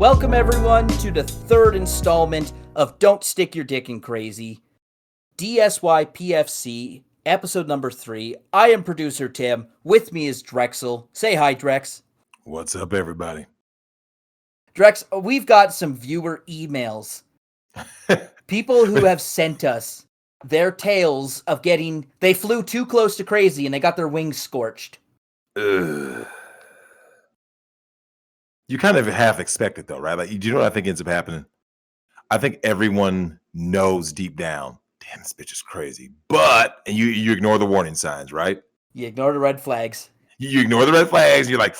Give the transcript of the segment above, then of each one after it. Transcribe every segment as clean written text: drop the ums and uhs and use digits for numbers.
Welcome everyone to the third installment of Don't Stick Your Dick in Crazy, DSYPFC, episode number 3. I am producer Tim. With me is Drexel. Say hi, Drex. What's up, everybody? Drex, we've got some viewer emails. People who have sent us their tales of they flew too close to crazy and they got their wings scorched. You kind of half expect it though, right? Like, do you know what I think ends up happening? I think everyone knows deep down, damn, this bitch is crazy. But, and you ignore the warning signs, right? You ignore the red flags. You ignore the red flags. And you're like,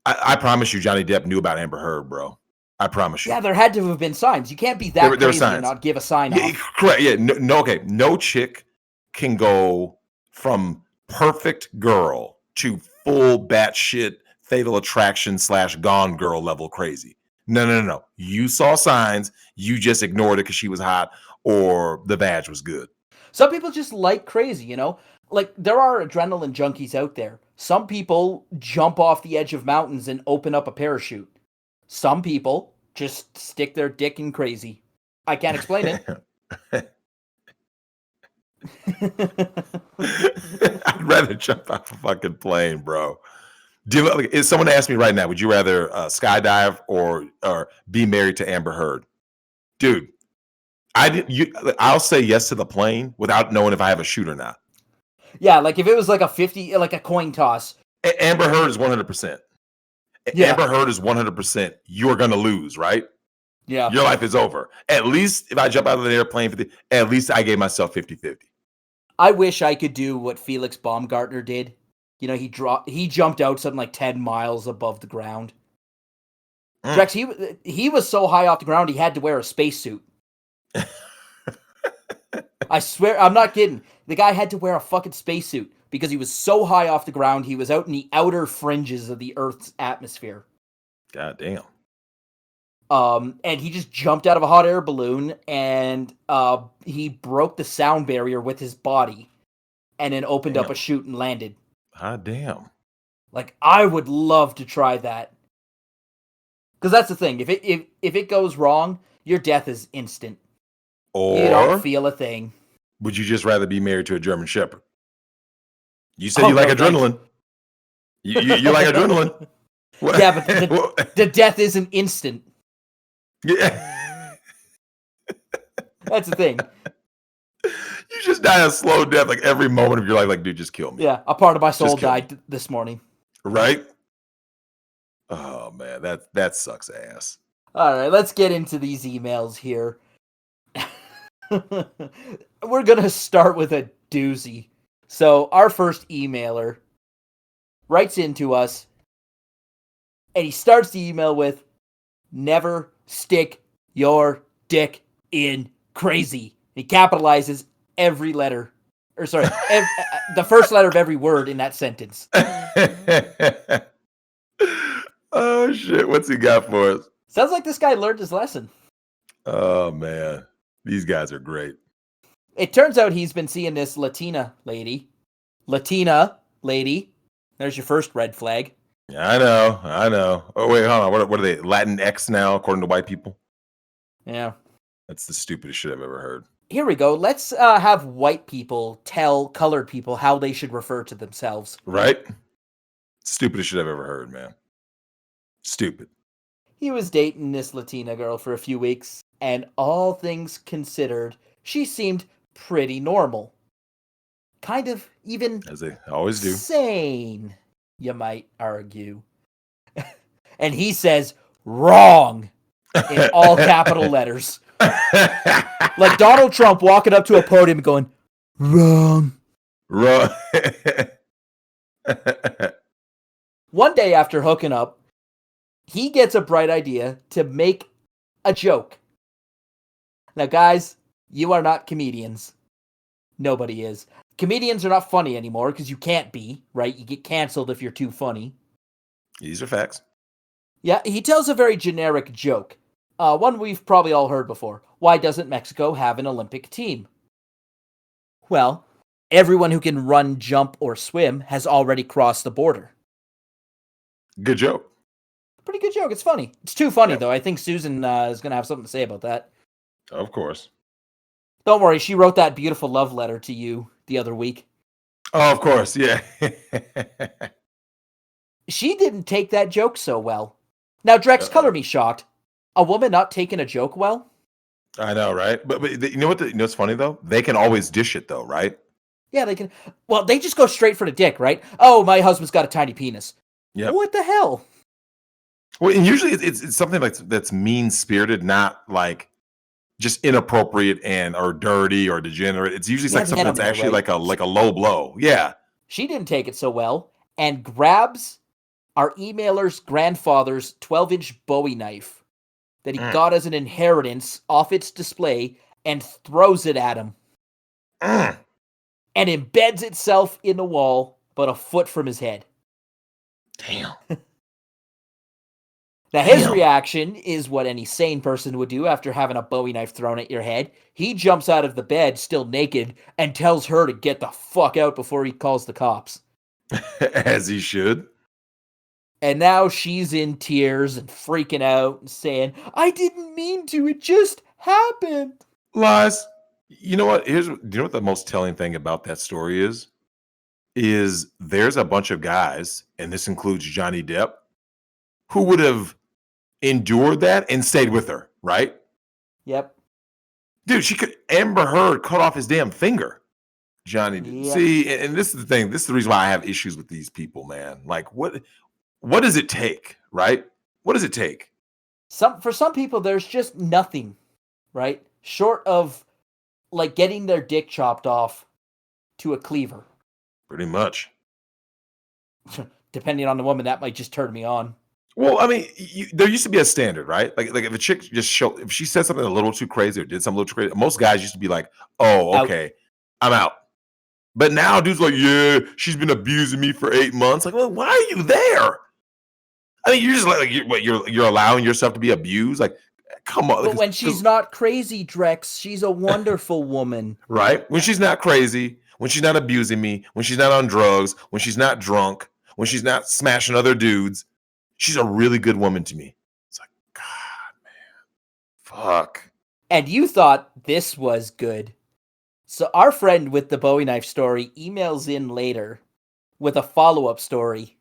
I promise you, Johnny Depp knew about Amber Heard, bro. I promise you. Yeah, there had to have been signs. You can't be that crazy and not give a sign off. Correct. Yeah. Okay. No chick can go from perfect girl to full batshit fatal attraction / gone girl level crazy. No. You saw signs. You just ignored it because she was hot or the badge was good. Some people just like crazy, you know? Like, there are adrenaline junkies out there. Some people jump off the edge of mountains and open up a parachute. Some people just stick their dick in crazy. I can't explain it. I'd rather jump off a fucking plane, bro. If someone asked me right now, would you rather skydive or be married to Amber Heard? Dude, I'll say yes to the plane without knowing if I have a chute or not. Yeah, like if it was like a 50, like a coin toss. Amber Heard is 100%. Yeah. Amber Heard is 100%. You're going to lose, right? Yeah. Your life is over. At least if I jump out of the airplane, at least I gave myself 50-50. I wish I could do what Felix Baumgartner did. You know, he jumped out something like 10 miles above the ground. Drex, he was so high off the ground, he had to wear a spacesuit. I swear, I'm not kidding. The guy had to wear a fucking spacesuit because he was so high off the ground, he was out in the outer fringes of the Earth's atmosphere. God damn. And he just jumped out of a hot air balloon and he broke the sound barrier with his body and then opened up a chute and landed. Ah, damn. Like, I would love to try that. Because that's the thing. If it goes wrong, your death is instant. Or you don't feel a thing. Would you just rather be married to a German Shepherd? You said you like adrenaline. You like adrenaline. What? Yeah, but the death isn't instant. Yeah. That's the thing. You just die a slow death like every moment of your life. Like, dude, just kill me. Yeah, a part of my soul died this morning. Right? Oh, man, that sucks ass. All right, let's get into these emails here. We're going to start with a doozy. So, our first emailer writes into us, and he starts the email with, "Never stick your dick in crazy." He capitalizes every letter. Or sorry, the first letter of every word in that sentence. Oh, shit. What's he got for us? Sounds like this guy learned his lesson. Oh, man. These guys are great. It turns out he's been seeing this Latina lady. There's your first red flag. Yeah, I know. Oh, wait, hold on. What are they? Latin X now, according to white people? Yeah. That's the stupidest shit I've ever heard. Here we go. Let's have white people tell colored people how they should refer to themselves. Right? Stupidest shit I've ever heard, man. Stupid. He was dating this Latina girl for a few weeks, and all things considered, she seemed pretty normal. Kind of even... as they always do. Sane, you might argue. And he says, "Wrong," in all capital letters. Like Donald Trump walking up to a podium going, "Wrong." Wrong. One day after hooking up, he gets a bright idea to make a joke. Now, guys, you are not comedians. Nobody is. Comedians are not funny anymore because you can't be, right? You get canceled if you're too funny. These are facts. Yeah, he tells a very generic joke. One we've probably all heard before. Why doesn't Mexico have an Olympic team? Well, everyone who can run, jump, or swim has already crossed the border. Good joke. pretty good joke. It's funny. It's too funny, though. I think Susan is going to have something to say about that. Of course. Don't worry. She wrote that beautiful love letter to you the other week. Oh, of course. Yeah. She didn't take that joke so well. Now, Drex, color me shocked. A woman not taking a joke well? I know, right? But you know what? You know what's funny, though? They can always dish it, though, right? Yeah, they can. Well, they just go straight for the dick, right? Oh, my husband's got a tiny penis. Yeah. What the hell? Well, and usually it's something like that's mean-spirited, not like just inappropriate and or dirty or degenerate. It's usually like something that's actually right? like a low blow. Yeah. She didn't take it so well and grabs our emailer's grandfather's 12-inch Bowie knife that he got as an inheritance off its display and throws it at him. And embeds itself in the wall about a foot from his head. Damn. Now, his reaction is what any sane person would do after having a Bowie knife thrown at your head. He jumps out of the bed, still naked, and tells her to get the fuck out before he calls the cops. As he should. And now she's in tears and freaking out and saying, I didn't mean to, it just happened. Lies. You know what? Do you know what the most telling thing about that story is? Is there's a bunch of guys, and this includes Johnny Depp, who would have endured that and stayed with her, right? Yep. Dude, she could Amber Heard cut off his damn finger. Johnny did. Yep. See, and this is the thing. This is the reason why I have issues with these people, man. Like, what does it take, right? What does it take? For some people, there's just nothing, right? Short of like getting their dick chopped off to a cleaver. Pretty much. Depending on the woman, that might just turn me on. Well, I mean, there used to be a standard, right? Like if a chick if she said something a little too crazy or did something a little too crazy, most guys used to be like, "Oh, okay, I'm out." But now, dudes like, "Yeah, she's been abusing me for 8 months." Like, well, why are you there? I mean, you're just like you're allowing yourself to be abused. Like, come on. But when she's not crazy, Drex, she's a wonderful woman, right? When she's not crazy, when she's not abusing me, when she's not on drugs, when she's not drunk, when she's not smashing other dudes. She's a really good woman to me. It's like, God, man. Fuck. And you thought this was good. So our friend with the Bowie knife story emails in later with a follow-up story.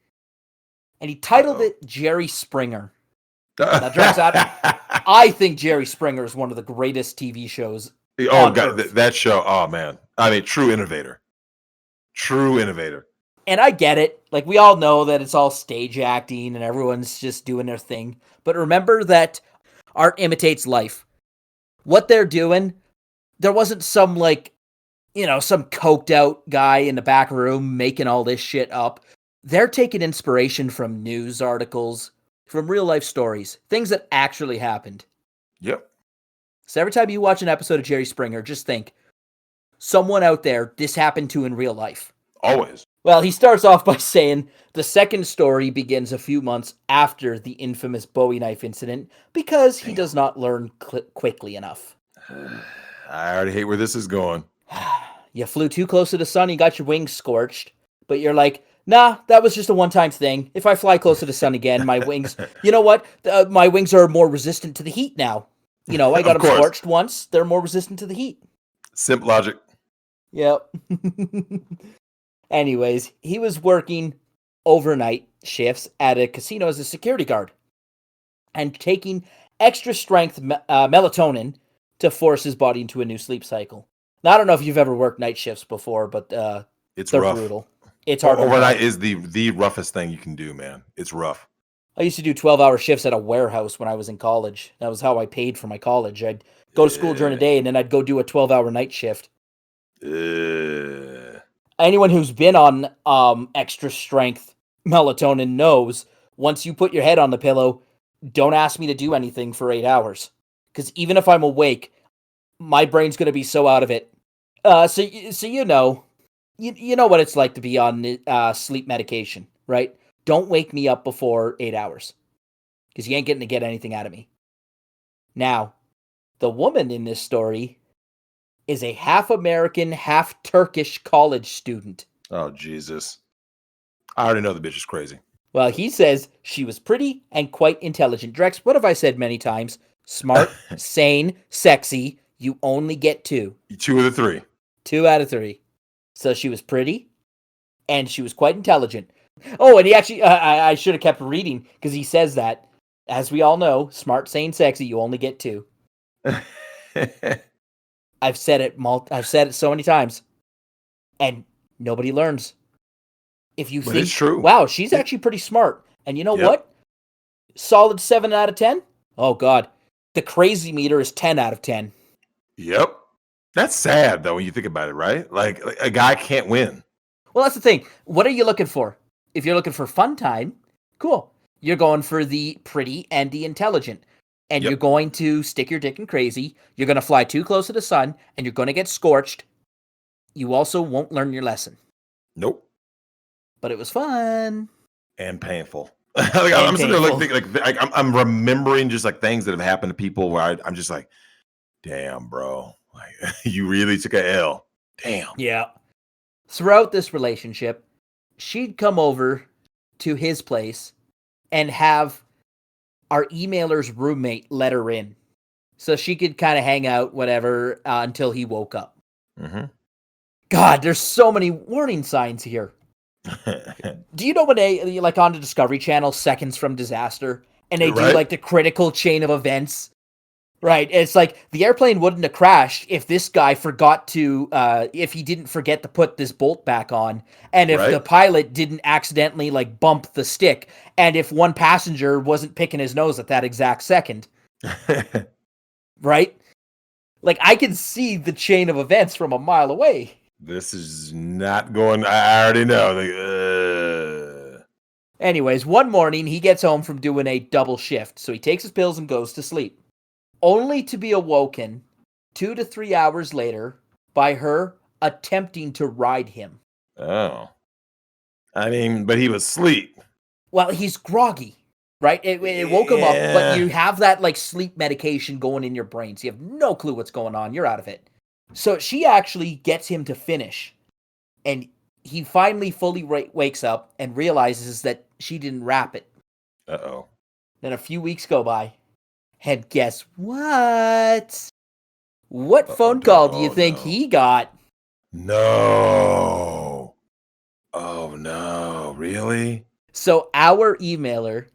And he titled it Jerry Springer. Now, Drex, I think Jerry Springer is one of the greatest TV shows. Oh, God, that show. Oh, man. I mean, true innovator. True innovator. And I get it. Like, we all know that it's all stage acting and everyone's just doing their thing. But remember that art imitates life. What they're doing, there wasn't some, like, some coked out guy in the back room making all this shit up. They're taking inspiration from news articles, from real life stories, things that actually happened. Yep. So every time you watch an episode of Jerry Springer, just think, someone out there, this happened to in real life. Always. Well, he starts off by saying the second story begins a few months after the infamous Bowie knife incident because he does not learn quickly enough. I already hate where this is going. You flew too close to the sun, you got your wings scorched, but you're like, nah, that was just a one-time thing. If I fly close to the sun again, my wings, you know what? My wings are more resistant to the heat now. I got them scorched once. They're more resistant to the heat. Simp logic. Yep. Anyways, he was working overnight shifts at a casino as a security guard and taking extra strength melatonin to force his body into a new sleep cycle. Now, I don't know if you've ever worked night shifts before, but it's they're rough. Brutal. It's hard. Overnight is the roughest thing you can do, man. It's rough. I used to do 12-hour shifts at a warehouse when I was in college. That was how I paid for my college. I'd go to school during the day, and then I'd go do a 12-hour night shift. Anyone who's been on extra strength melatonin knows once you put your head on the pillow, don't ask me to do anything for 8 hours. Because even if I'm awake, my brain's going to be so out of it. So you know what it's like to be on sleep medication, right? Don't wake me up before 8 hours. Because you ain't getting to get anything out of me. Now, the woman in this story is a half American, half Turkish college student. Oh, Jesus. I already know the bitch is crazy. Well, he says she was pretty and quite intelligent. Drex, what have I said many times? Smart, sane, sexy. You only get 2. 2 of the 3. 2 out of 3. So she was pretty and she was quite intelligent. Oh, and he actually, I should have kept reading because he says that. As we all know, smart, sane, sexy, you only get 2. I've said it so many times. And nobody learns. If you think, it's true. Wow, she's actually pretty smart. And you know what? Solid 7 out of 10? Oh, God. The crazy meter is 10 out of 10. Yep. That's sad, though, when you think about it, right? Like a guy can't win. Well, that's the thing. What are you looking for? If you're looking for fun time, cool. You're going for the pretty and the intelligent. And you're going to stick your dick in crazy. You're going to fly too close to the sun, and you're going to get scorched. You also won't learn your lesson. Nope. But it was fun. And painful. I'm sitting there like I'm remembering just like things that have happened to people where I'm just like, damn, bro. Like, you really took a L. Damn. Yeah. Throughout this relationship, she'd come over to his place and have our emailer's roommate let her in. So she could kind of hang out, whatever, until he woke up. Mm-hmm. God, there's so many warning signs here. Do you know when they, like on the Discovery Channel, Seconds from Disaster, and they do like the critical chain of events? Right. It's like the airplane wouldn't have crashed if this guy forgot to, if he didn't forget to put this bolt back on, and if the pilot didn't accidentally like bump the stick, and if one passenger wasn't picking his nose at that exact second. Right? Like I can see the chain of events from a mile away. This is not going. I already know. Anyways, one morning he gets home from doing a double shift, so he takes his pills and goes to sleep, only to be awoken 2 to 3 hours later by her attempting to ride him. Oh. I mean, but he was asleep. Well, he's groggy, right? It woke him up, but you have that like sleep medication going in your brain, so you have no clue what's going on. You're out of it. So she actually gets him to finish, and he finally fully wakes up and realizes that she didn't wrap it. Uh-oh. Then a few weeks go by, and guess what? What phone call do you think he got? No. Oh, no. Really? So our emailer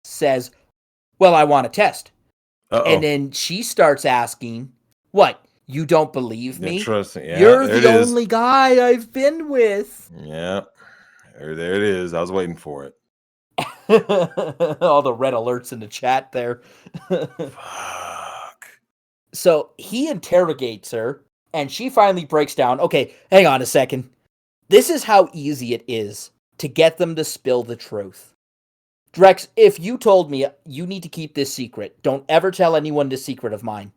says, well, I want a test. And then she starts asking, what? You don't believe me? Interesting. Yeah, you're the only guy I've been with. Yeah. There it is. I was waiting for it. All the red alerts in the chat there. Fuck. So he interrogates her, and she finally breaks down. Okay, hang on a second. This is how easy it is to get them to spill the truth. Drex, if you told me you need to keep this secret, don't ever tell anyone this secret of mine.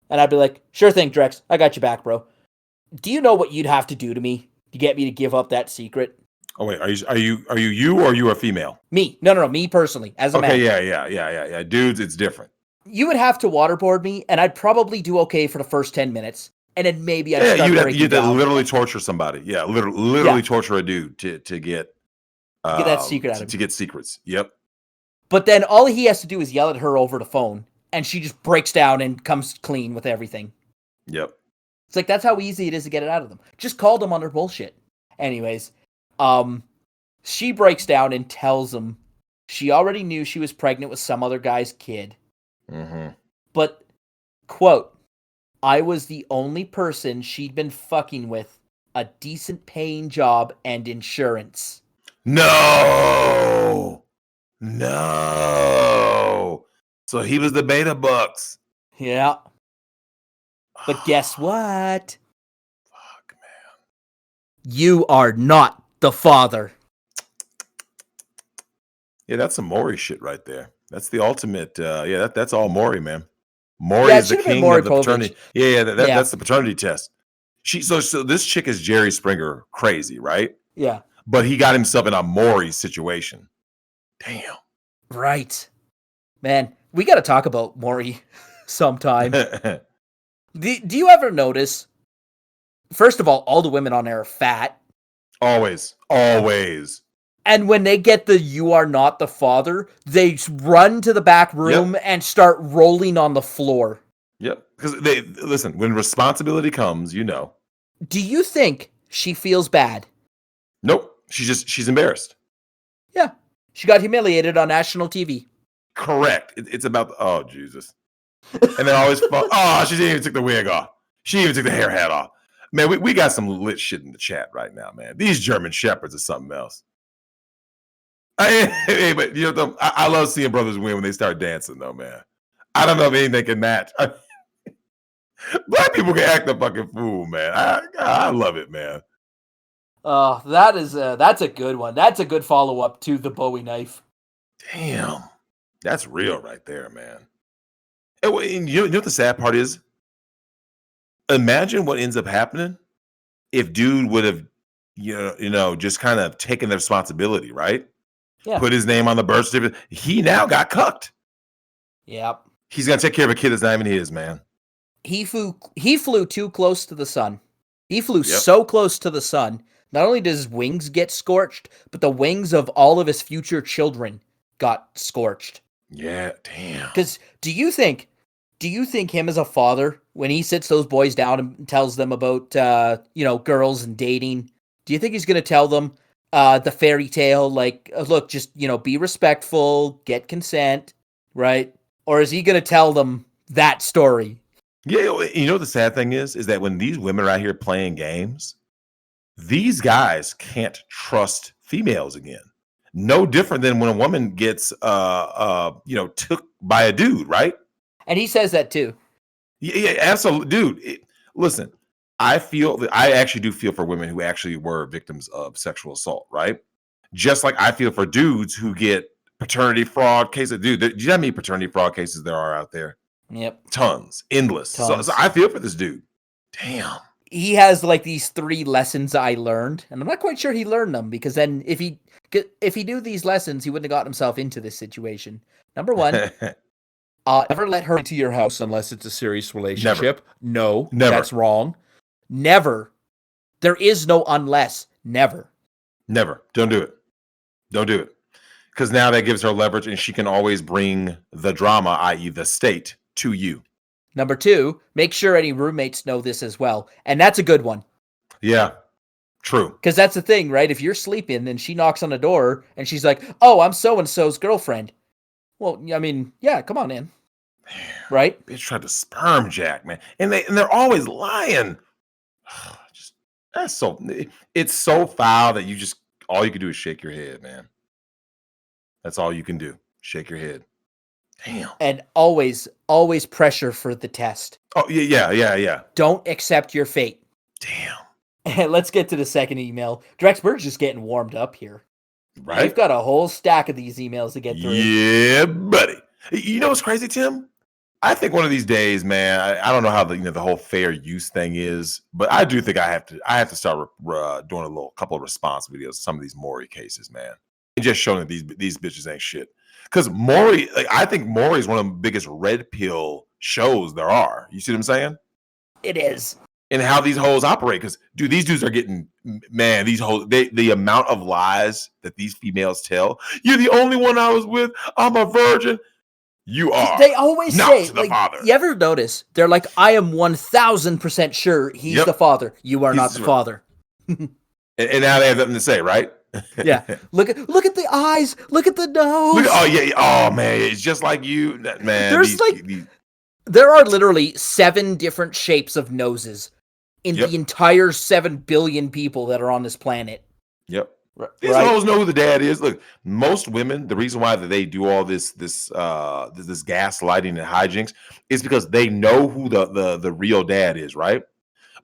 And I'd be like, sure thing, Drex. I got you back, bro. Do you know what you'd have to do to me to get me to give up that secret? Oh wait, are you or are you a female? Me. No, me personally, as a man. Okay, yeah. Dudes, it's different. You would have to waterboard me, and I'd probably do okay for the first 10 minutes, and then maybe I'd start breaking down. You'd literally torture somebody. Yeah, literally torture a dude to get that secret out of him. To get secrets. Yep. But then all he has to do is yell at her over the phone, and she just breaks down and comes clean with everything. Yep. It's like, that's how easy it is to get it out of them. Just call them on their bullshit. Anyways, she breaks down and tells him she already knew she was pregnant with some other guy's kid. Mm-hmm. But, quote, I was the only person she'd been fucking with a decent paying job and insurance. No. So he was the BetaBucks. Yeah. But guess what? Fuck, man. You are not the father. Yeah, that's some Maury shit right there. That's the ultimate. That's all Maury, man. Maury is the king of the paternity. That's the paternity test. So this chick is Jerry Springer crazy, right? Yeah. But he got himself in a Maury situation. Damn. Right. Man, we got to talk about Maury sometime. Do you ever notice, first of all the women on there are fat. Always. And when they get the "you are not the father," they run to the back room and start rolling on the floor. Yep. Because they listen, when responsibility comes, Do you think she feels bad? Nope. She's embarrassed. Yeah. She got humiliated on national TV. Correct. It's about, oh, Jesus. And then always, she didn't even take the wig off. She didn't even took the hair hat off. Man, we got some lit shit in the chat right now, man. These German Shepherds are something else. Hey, but I love seeing brothers win when they start dancing, though, man. I don't know if anything can match. Black people can act a fucking fool, man. I love it, man. Oh, that's a good one. That's a good follow-up to the Bowie knife. Damn. That's real right there, man. And you know what the sad part is? Imagine what ends up happening if dude would have, just kind of taken the responsibility, right? Yeah. Put his name on the birth certificate. He now got cucked. Yep. He's gonna take care of a kid that's not even his, man. He flew too close to the sun. He flew so close to the sun. Not only does his wings get scorched, but the wings of all of his future children got scorched. Yeah, damn. Because do you think him as a father, when he sits those boys down and tells them about girls and dating, do you think he's gonna tell them the fairy tale, like, look, just be respectful, get consent, right? Or is he gonna tell them that story? Yeah, the sad thing is that when these women are out here playing games, these guys can't trust females again. No different than when a woman gets took by a dude, right? And he says that too. Yeah, absolutely, dude. Listen, I actually do feel for women who actually were victims of sexual assault, right? Just like I feel for dudes who get paternity fraud cases. Dude, do you know how many paternity fraud cases there are out there? Yep. Tons. Endless. So I feel for this dude. Damn. He has like these 3 lessons I learned, and I'm not quite sure he learned them, because then if he knew these lessons, he wouldn't have gotten himself into this situation. Number 1, never let her into your house unless it's a serious relationship. Never. No, that's wrong. Never. There is no unless. Never. Never. Don't do it. Don't do it. Because now that gives her leverage, and she can always bring the drama, i.e. the state, to you. Number 2, make sure any roommates know this as well. And that's a good one. Yeah, true. Because that's the thing, right? If you're sleeping and she knocks on the door and she's like, oh, I'm so-and-so's girlfriend. Well, I mean, yeah, come on in. Man, right? Bitch tried to sperm jack, man. And they're always lying. It's so foul that all you can do is shake your head, man. That's all you can do. Shake your head. Damn. And always pressure for the test. Oh, yeah. Don't accept your fate. Damn. And let's get to the second email. Drexberg's just getting warmed up here. Right? We've got a whole stack of these emails to get through. Yeah, buddy. You know what's crazy, Tim? I think one of these days, man, I don't know how the whole fair use thing is, but I do think I have to start doing a couple of response videos to some of these Maury cases, man. And just showing that these bitches ain't shit. Because Maury, I think Maury is one of the biggest red pill shows there are. You see what I'm saying? It is. And how these hoes operate. Because, dude, these dudes are getting, man, these hoes, the amount of lies that these females tell. You're the only one I was with. I'm a virgin. You are. They always not say, the father. You ever notice? They're like, I am 1,000% sure he's the father. You are not the father. And now they have nothing to say, right? Yeah. Look at the eyes. Look at the nose. Oh man, it's just like you, man. There are literally 7 different shapes of noses in the entire 7 billion people that are on this planet. Yep. These hoes know who the dad is. Look, most women, the reason why they do all this gaslighting and hijinks is because they know who the real dad is, right?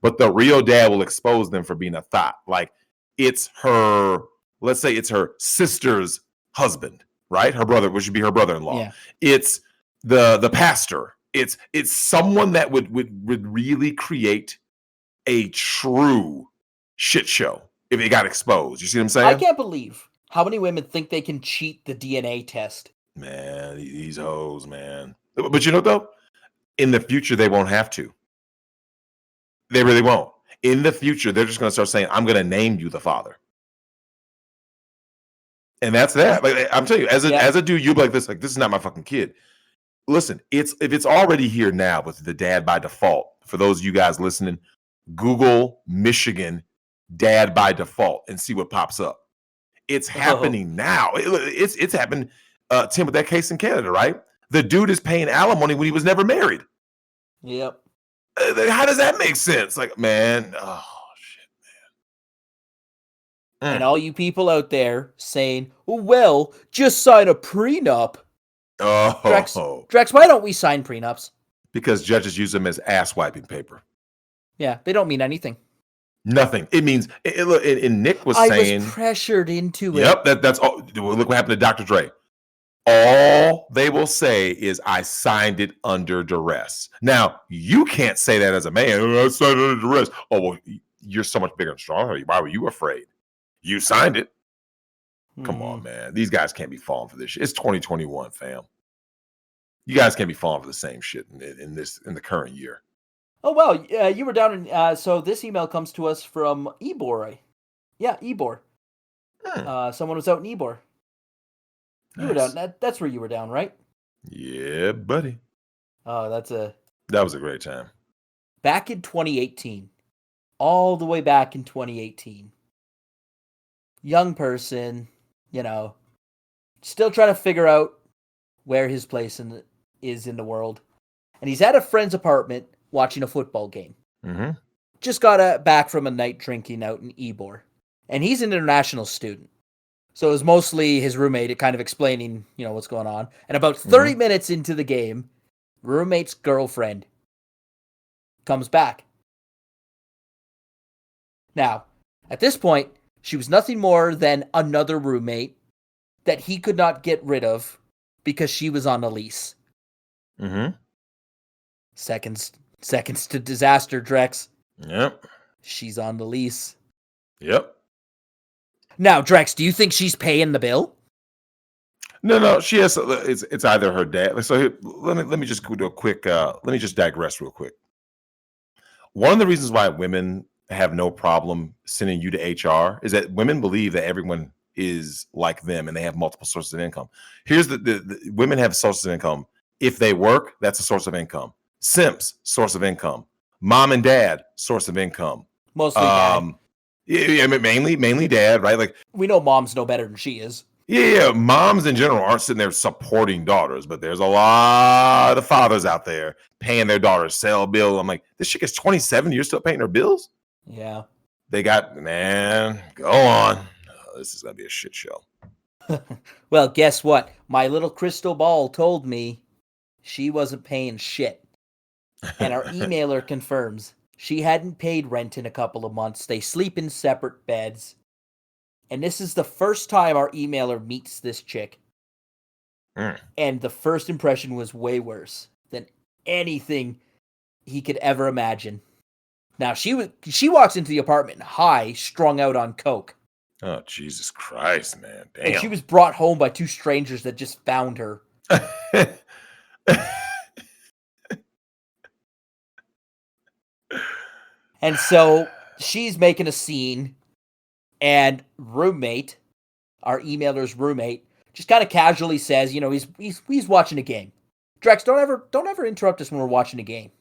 But the real dad will expose them for being a thought. Like, it's her, let's say it's her sister's husband, right? Her brother, which would be her brother-in-law. Yeah. It's the pastor. It's someone that would really create a true shit show if it got exposed. You see what I'm saying? I can't believe how many women think they can cheat the DNA test. Man, these hoes, man. But you know, though, in the future, they won't have to. They really won't. In the future, they're just going to start saying, I'm going to name you the father. And that's that. Like, I'm telling you, as Yeah. a dude, you'll be like this is not my fucking kid. Listen, if it's already here now with the dad by default, for those of you guys listening, Google Michigan dad by default and see what pops up. It's happening now. It's happened, Tim, with that case in Canada, right? The dude is paying alimony when he was never married. Yep. How does that make sense? Like, man, oh shit, man. And all you people out there saying, well, just sign a prenup. Oh, Drex, why don't we sign prenups? Because judges use them as ass wiping paper. Yeah, they don't mean anything. Nothing. It means, and Nick was saying, I was pressured into it. Yep, that's all. Look what happened to Dr. Dre. All they will say is, I signed it under duress. Now, you can't say that as a man. I signed it under duress. Oh, well, you're so much bigger and stronger. Why were you afraid? You signed it. Come on, man. These guys can't be falling for this shit. It's 2021, fam. You guys can't be falling for the same shit in the current year. Oh, well, you were down in, so this email comes to us from Ybor. Yeah, Ybor. Someone was out in Ybor. You were down, that's where you were down, right? Yeah, buddy. Oh, that was a great time. Back in 2018. All the way back in 2018. Young person, still trying to figure out where his place is in the world. And he's at a friend's apartment watching a football game. Mm-hmm. Just got back from a night drinking out in Ybor. And he's an international student. So it was mostly his roommate kind of explaining, what's going on. And about 30 minutes into the game, roommate's girlfriend comes back. Now, at this point, she was nothing more than another roommate that he could not get rid of because she was on a lease. Mm-hmm. Seconds to disaster, Drex. Yep. She's on the lease. Yep. Now, Drex, do you think she's paying the bill? No. She has. It's either her dad. So let me just do a quick. Let me just digress real quick. One of the reasons why women have no problem sending you to HR is that women believe that everyone is like them and they have multiple sources of income. Here's the women have sources of income. If they work, that's a source of income. Simps, source of income. Mom and dad, source of income. Mostly dad. Yeah, mainly dad, right? Like, we know moms know better than she is. Yeah, moms in general aren't sitting there supporting daughters, but there's a lot of fathers out there paying their daughters cell bill. I'm like, this chick is 27, you're still paying her bills? Yeah. They got, man, go on. Oh, this is going to be a shit show. Well, guess what? My little crystal ball told me she wasn't paying shit. And our emailer confirms she hadn't paid rent in a couple of months. They sleep in separate beds. And this is the first time our emailer meets this chick. And the first impression was way worse than anything he could ever imagine. Now, she walks into the apartment high, strung out on coke. Oh, Jesus Christ, man. Damn. And she was brought home by two strangers that just found her. And so she's making a scene, and roommate, our emailer's roommate, just kind of casually says, he's watching a game. Drex, don't ever interrupt us when we're watching a game.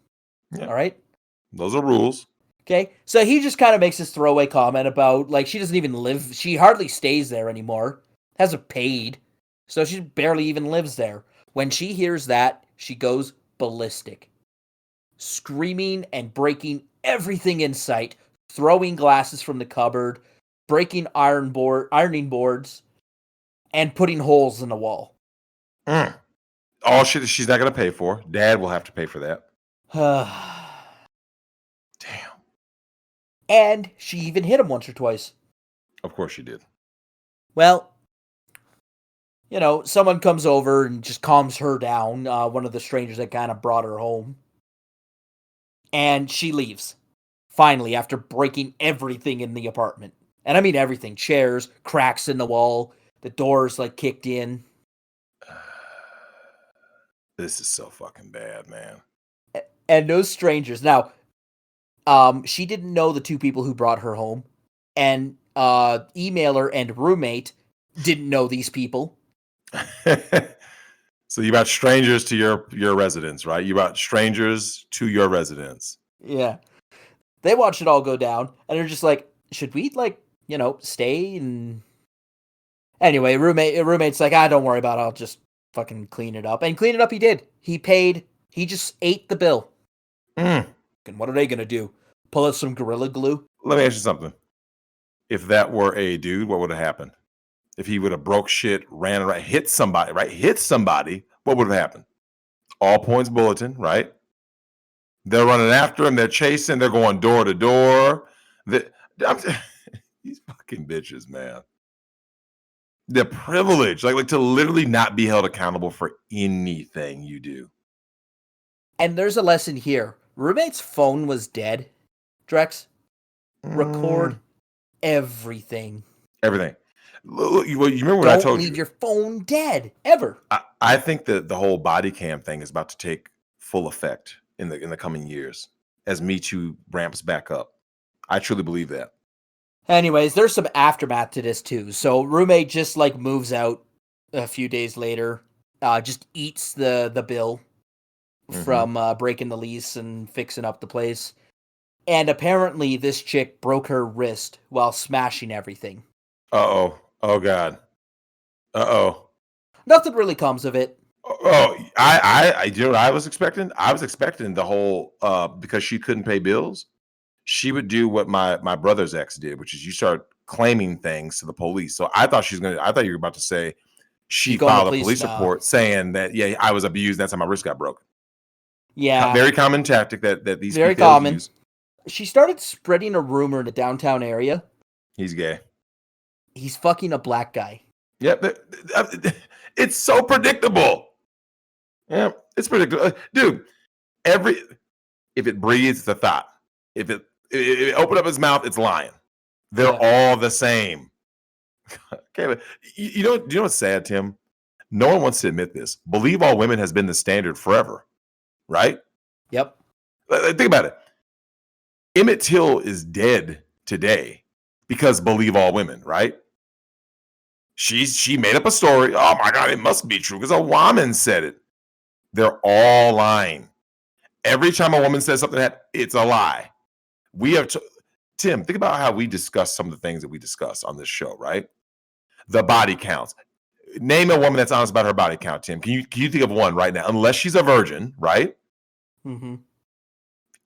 Yeah. All right? Those are rules. Okay? So he just kind of makes this throwaway comment about, like, she doesn't even live, she hardly stays there anymore. Hasn't paid. So she barely even lives there. When she hears that, she goes ballistic. Screaming and breaking everything in sight, throwing glasses from the cupboard, breaking ironing boards, and putting holes in the wall. All shit she's not going to pay for. Dad will have to pay for that. Damn. And she even hit him once or twice. Of course she did. Well, someone comes over and just calms her down, one of the strangers that kind of brought her home. And she leaves, finally, after breaking everything in the apartment. And I mean everything. Chairs, cracks in the wall, the doors, kicked in. This is so fucking bad, man. And those strangers. Now, she didn't know the two people who brought her home. And emailer and roommate Didn't know these people. So you brought strangers to your residence, right? You brought strangers to your residence. Yeah. They watch it all go down, and they're just like, should we, like, stay? And anyway, roommate's like, don't worry about it. I'll just fucking clean it up. And clean it up he did. He paid. He just ate the bill. And what are they going to do? Pull out some Gorilla Glue? Let me ask you something. If that were a dude, what would have happened? If he would have broke shit, ran around, hit somebody, right? Hit somebody, what would have happened? All points bulletin, right? They're running after him. They're chasing. They're going door to door. These fucking bitches, man. The privilege, like to literally not be held accountable for anything you do. And there's a lesson here. Roommate's phone was dead. Drex, record everything. Everything. Look, you remember what I told you? Don't leave your phone dead, ever. I think that the whole body cam thing is about to take full effect in the coming years as Me Too ramps back up. I truly believe that. Anyways, there's some aftermath to this too. So roommate just like moves out a few days later, just eats the bill from breaking the lease and fixing up the place. And apparently this chick broke her wrist while smashing everything. Uh-oh. Oh, God. Uh-oh. Nothing really comes of it. Oh, I you know what I was expecting? I was expecting the whole, because she couldn't pay bills, she would do what my brother's ex did, which is you start claiming things to the police. So I thought you were about to say she filed a police report saying that, yeah, I was abused. That's how my wrist got broken. Yeah. Very common tactic that these very people common. use. She started spreading a rumor in the downtown area. He's gay. He's fucking a black guy. Yep. It's so predictable. Yeah, it's predictable. Dude, if it breathes, it's a thought. If it opened up its mouth, it's lying. They're all the same. Okay, but do you know what's sad, Tim? No one wants to admit this. Believe all women has been the standard forever, right? Yep. Think about it. Emmett Till is dead today because believe all women, right? She made up a story. Oh my God, it must be true because a woman said it. They're all lying. Every time a woman says something, it's a lie. We have Tim, think about how we discuss some of the things that we discuss on this show, right? The body counts. Name a woman that's honest about her body count, Tim. Can you think of one right now? Unless she's a virgin, right? Mm-hmm.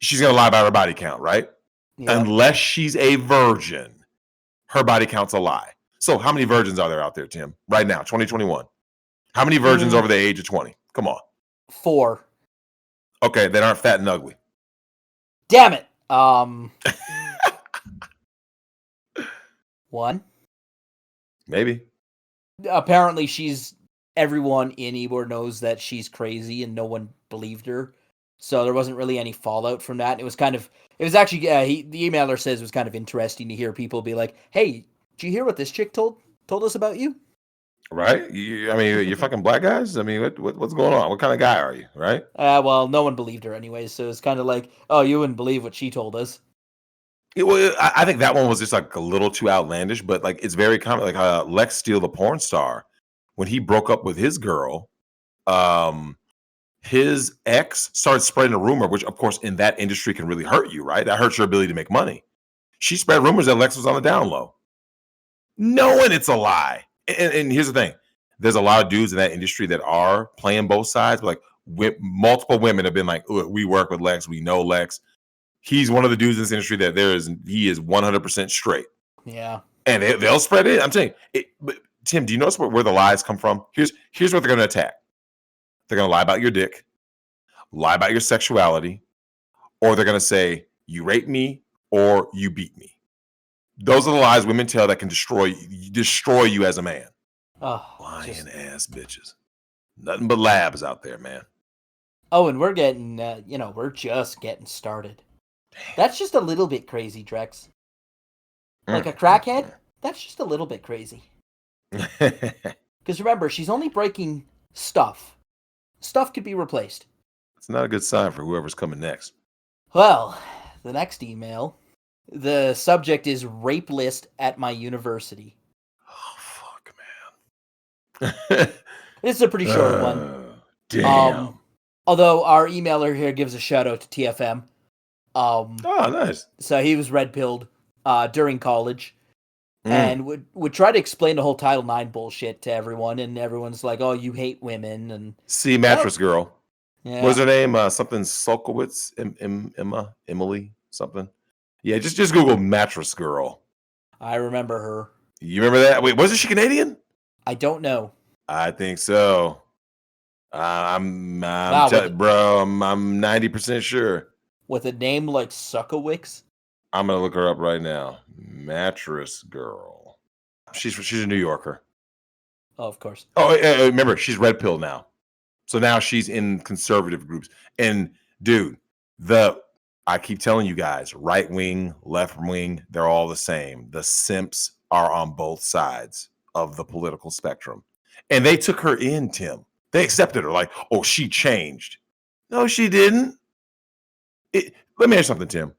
She's gonna lie about her body count, right? Yep. Unless she's a virgin, her body count's a lie. So how many virgins are there out there, Tim? Right now, 2021. How many virgins over the age of 20? Come on. 4. Okay, they aren't fat and ugly. Damn it. 1. Maybe. Apparently everyone in Ybor knows that she's crazy and no one believed her. So there wasn't really any fallout from that. It was actually, the emailer says it was kind of interesting to hear people be like, hey, did you hear what this chick told us about you? Right? You're fucking black guys? I mean, what's going on? What kind of guy are you, right? Well, no one believed her anyways, so it's kind of like, oh, you wouldn't believe what she told us. I think that one was just like a little too outlandish, but like it's very common. Like Lex Steele, the porn star, when he broke up with his girl, his ex started spreading a rumor, which of course in that industry can really hurt you, right? That hurts your ability to make money. She spread rumors that Lex was on the down low, knowing it's a lie. And here's the thing: there's a lot of dudes in that industry that are playing both sides. But like multiple women have been like, "We work with Lex, we know Lex." He's one of the dudes in this industry that he is 100% straight. Yeah. And they'll spread it. I'm saying, but Tim, do you notice where the lies come from? Here's what they're going to attack. They're going to lie about your dick, lie about your sexuality, or they're going to say, you raped me or you beat me. Those are the lies women tell that can destroy you as a man. Lying ass bitches. Nothing but labs out there, man. Oh, and we're getting, we're just getting started. That's just a little bit crazy, Drex. Like a crackhead, that's just a little bit crazy. Because remember, she's only breaking stuff. Stuff could be replaced. It's not a good sign for whoever's coming next. Well, the next email, the subject is rape list at my university. Oh, fuck, man. This is a pretty short one. Damn. Although our emailer here gives a shout out to TFM. Oh, nice. So he was red pilled during college and would try to explain the whole Title IX bullshit to everyone, and everyone's like, "Oh, you hate women." And See, mattress girl. Yeah. What was her name? Something Sulkowicz, Emily, something. Yeah, just Google mattress girl. I remember her. You remember that? Wait, wasn't she Canadian? I don't know. I think so. I'm 90% sure. With a name like Sulkowicz? I'm gonna look her up right now. Mattress girl. She's a New Yorker. Oh, of course. Oh, remember, she's red pill now. So now she's in conservative groups. And dude, I keep telling you guys, right wing, left wing, they're all the same. The simps are on both sides of the political spectrum. And they took her in, Tim. They accepted her like, oh, she changed. No, she didn't. Let me ask you something, Tim.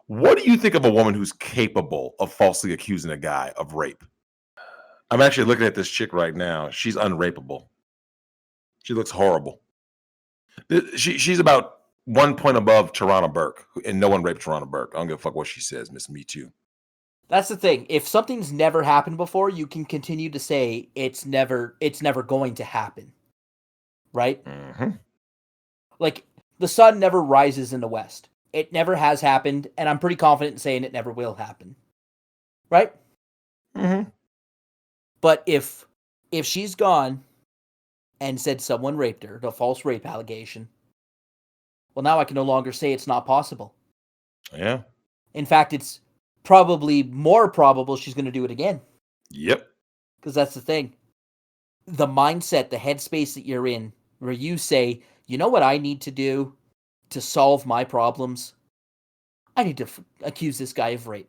What do you think of a woman who's capable of falsely accusing a guy of rape? I'm actually looking at this chick right now. She's unrapeable. She looks horrible. She's about 1 point above Tarana Burke, and no one raped Tarana Burke. I don't give a fuck what she says, Miss Me Too. That's the thing. If something's never happened before, you can continue to say it's never going to happen. Right? Mm-hmm. Like, the sun never rises in the west. It never has happened, and I'm pretty confident in saying it never will happen. Right? Mm-hmm. But if she's gone and said someone raped her, the false rape allegation, well, now I can no longer say it's not possible. Yeah. In fact, it's probably more probable she's going to do it again. Yep. Because that's the thing. The mindset, the headspace that you're in, where you say, you know what I need to do to solve my problems? I need to accuse this guy of rape.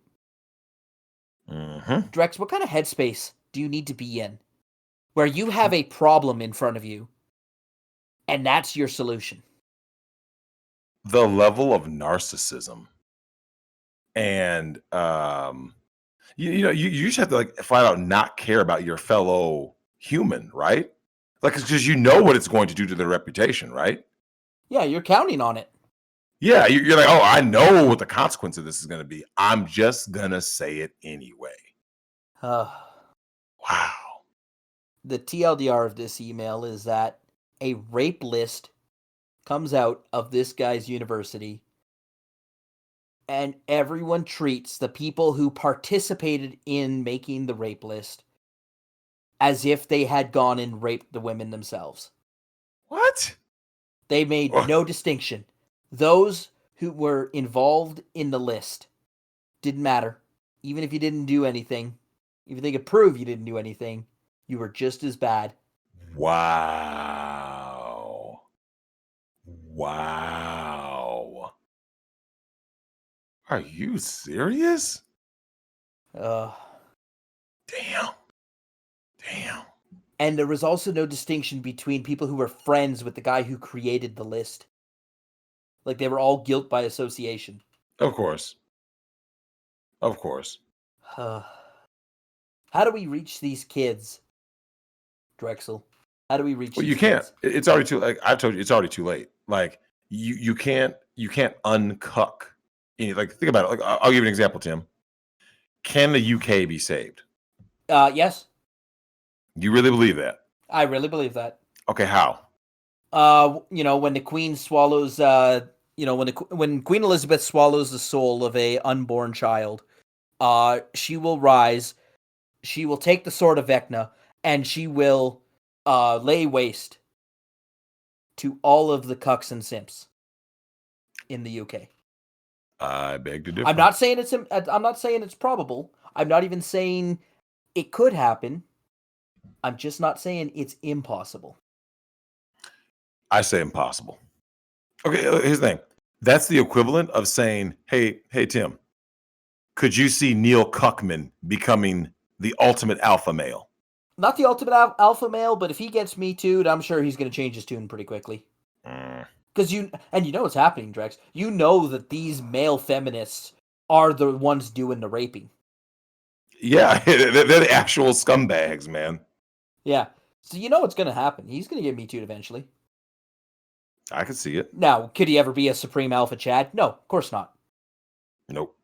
Mm-hmm. Drex, what kind of headspace do you need to be in? Where you have a problem in front of you, and that's your solution. The level of narcissism. And you just have to like flat out not care about your fellow human, right? Like, because you know what it's going to do to their reputation, right? Yeah, you're counting on it. Yeah, you're like, oh, I know what the consequence of this is going to be. I'm just gonna say it anyway. Wow. The TLDR of this email is that a rape list comes out of this guy's university, and everyone treats the people who participated in making the rape list as if they had gone and raped the women themselves. What? They made no distinction. Those who were involved in the list didn't matter. Even if you didn't do anything, if they could prove you didn't do anything, you were just as bad. Wow. Are you serious? Damn. And there was also no distinction between people who were friends with the guy who created the list. Like, they were all guilt by association. Of course. How do we reach these kids, Drexel? How do we reach these you can't. Kids? It's already too, like I told you, it's already too late. Like, you can't uncuck. Like, think about it. Like, I'll give you an example, Tim. Can the UK be saved? Yes. You really believe that? I really believe that. Okay, how? When the Queen swallows, when Queen Elizabeth swallows the soul of a unborn child, she will rise, she will take the sword of Vecna, and she will lay waste to all of the cucks and simps in the UK. I beg to differ. I'm not saying it's probable. I'm not even saying it could happen. I'm just not saying it's impossible. I say impossible. Okay, here's the thing. That's the equivalent of saying, hey, Tim, could you see Neil Cuckman becoming the ultimate alpha male? Not the ultimate alpha male, but if he gets Me Too'd, I'm sure he's going to change his tune pretty quickly. Because you know what's happening, Drex. You know that these male feminists are the ones doing the raping. Yeah, they're the actual scumbags, man. Yeah. So you know what's going to happen. He's going to get Me Too'd eventually. I can see it. Now, could he ever be a Supreme Alpha Chad? No, of course not. Nope.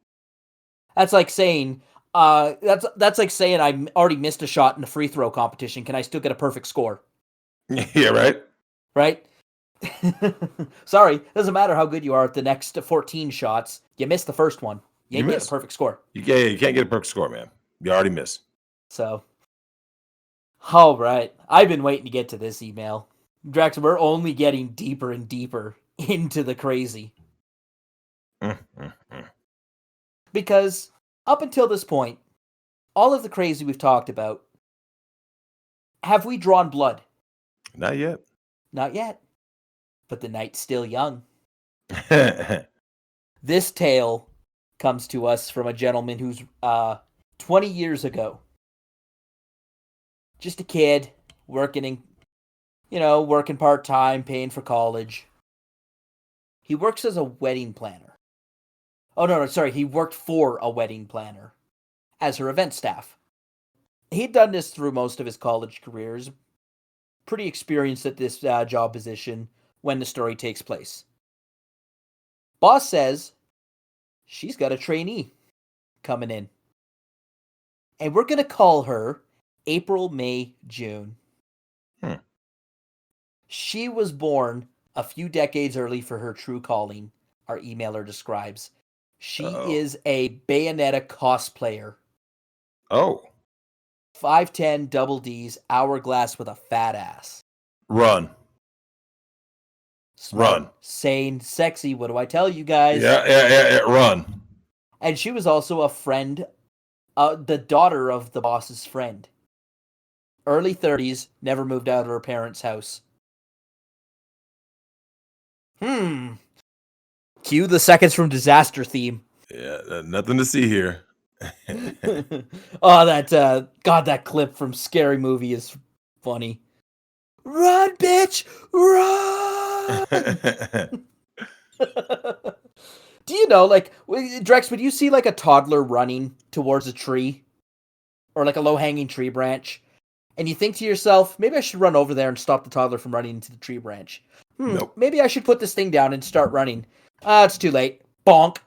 That's like saying, that's like saying I already missed a shot in the free throw competition. Can I still get a perfect score? Yeah, right? Right? Sorry, doesn't matter how good you are at the next 14 shots. You missed the first one. You ain't getting a perfect score. You can't get a perfect score, man. You already missed. So, all right. I've been waiting to get to this email. Drex, we're only getting deeper and deeper into the crazy. Because up until this point, all of the crazy we've talked about, have we drawn blood? Not yet. Not yet. But the night's still young. This tale comes to us from a gentleman who's 20 years ago. Just a kid working part-time, paying for college. He works as a wedding planner. Oh, no, sorry. He worked for a wedding planner as her event staff. He'd done this through most of his college careers. Pretty experienced at this job position when the story takes place. Boss says she's got a trainee coming in. And we're going to call her April, May, June. She was born a few decades early for her true calling, our emailer describes. She is a Bayonetta cosplayer. Oh. 5'10", double Ds, hourglass with a fat ass. Run. Smart, Run. Sane, sexy, what do I tell you guys? Yeah, run. And she was also a friend, the daughter of the boss's friend. Early 30s, never moved out of her parents' house. Cue the Seconds from Disaster theme. Yeah, nothing to see here. Oh, that clip from Scary Movie is funny. Run, bitch, run! Do you know, like, Drex, would you see like a toddler running towards a tree? Or like a low-hanging tree branch? And you think to yourself, maybe I should run over there and stop the toddler from running into the tree branch. Nope. Maybe I should put this thing down and start running. It's too late. Bonk.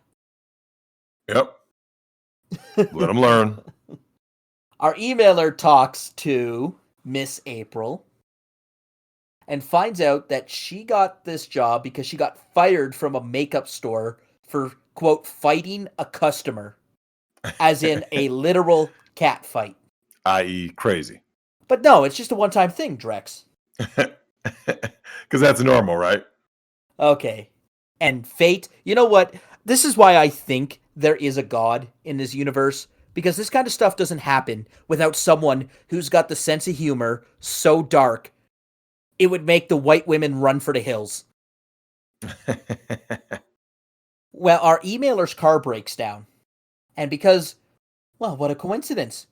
Yep. Let them learn. Our emailer talks to Miss April and finds out that she got this job because she got fired from a makeup store for, quote, fighting a customer. As in a literal cat fight. I.e. crazy. But no, it's just a one-time thing, Drex. Because that's normal, right? Okay. And fate, you know what? This is why I think there is a god in this universe. Because this kind of stuff doesn't happen without someone who's got the sense of humor so dark, it would make the white women run for the hills. Well, our emailer's car breaks down. And because, well, what a coincidence.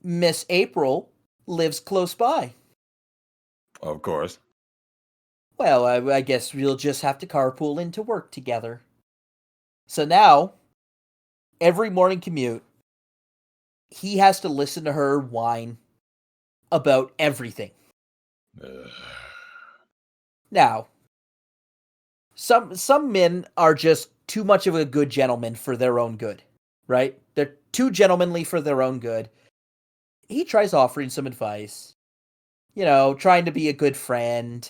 Miss April lives close by. Of course. Well, I guess we'll just have to carpool into work together. So now, every morning commute, he has to listen to her whine about everything. Now, some men are just too much of a good gentleman for their own good, right? They're too gentlemanly for their own good. He tries offering some advice, trying to be a good friend.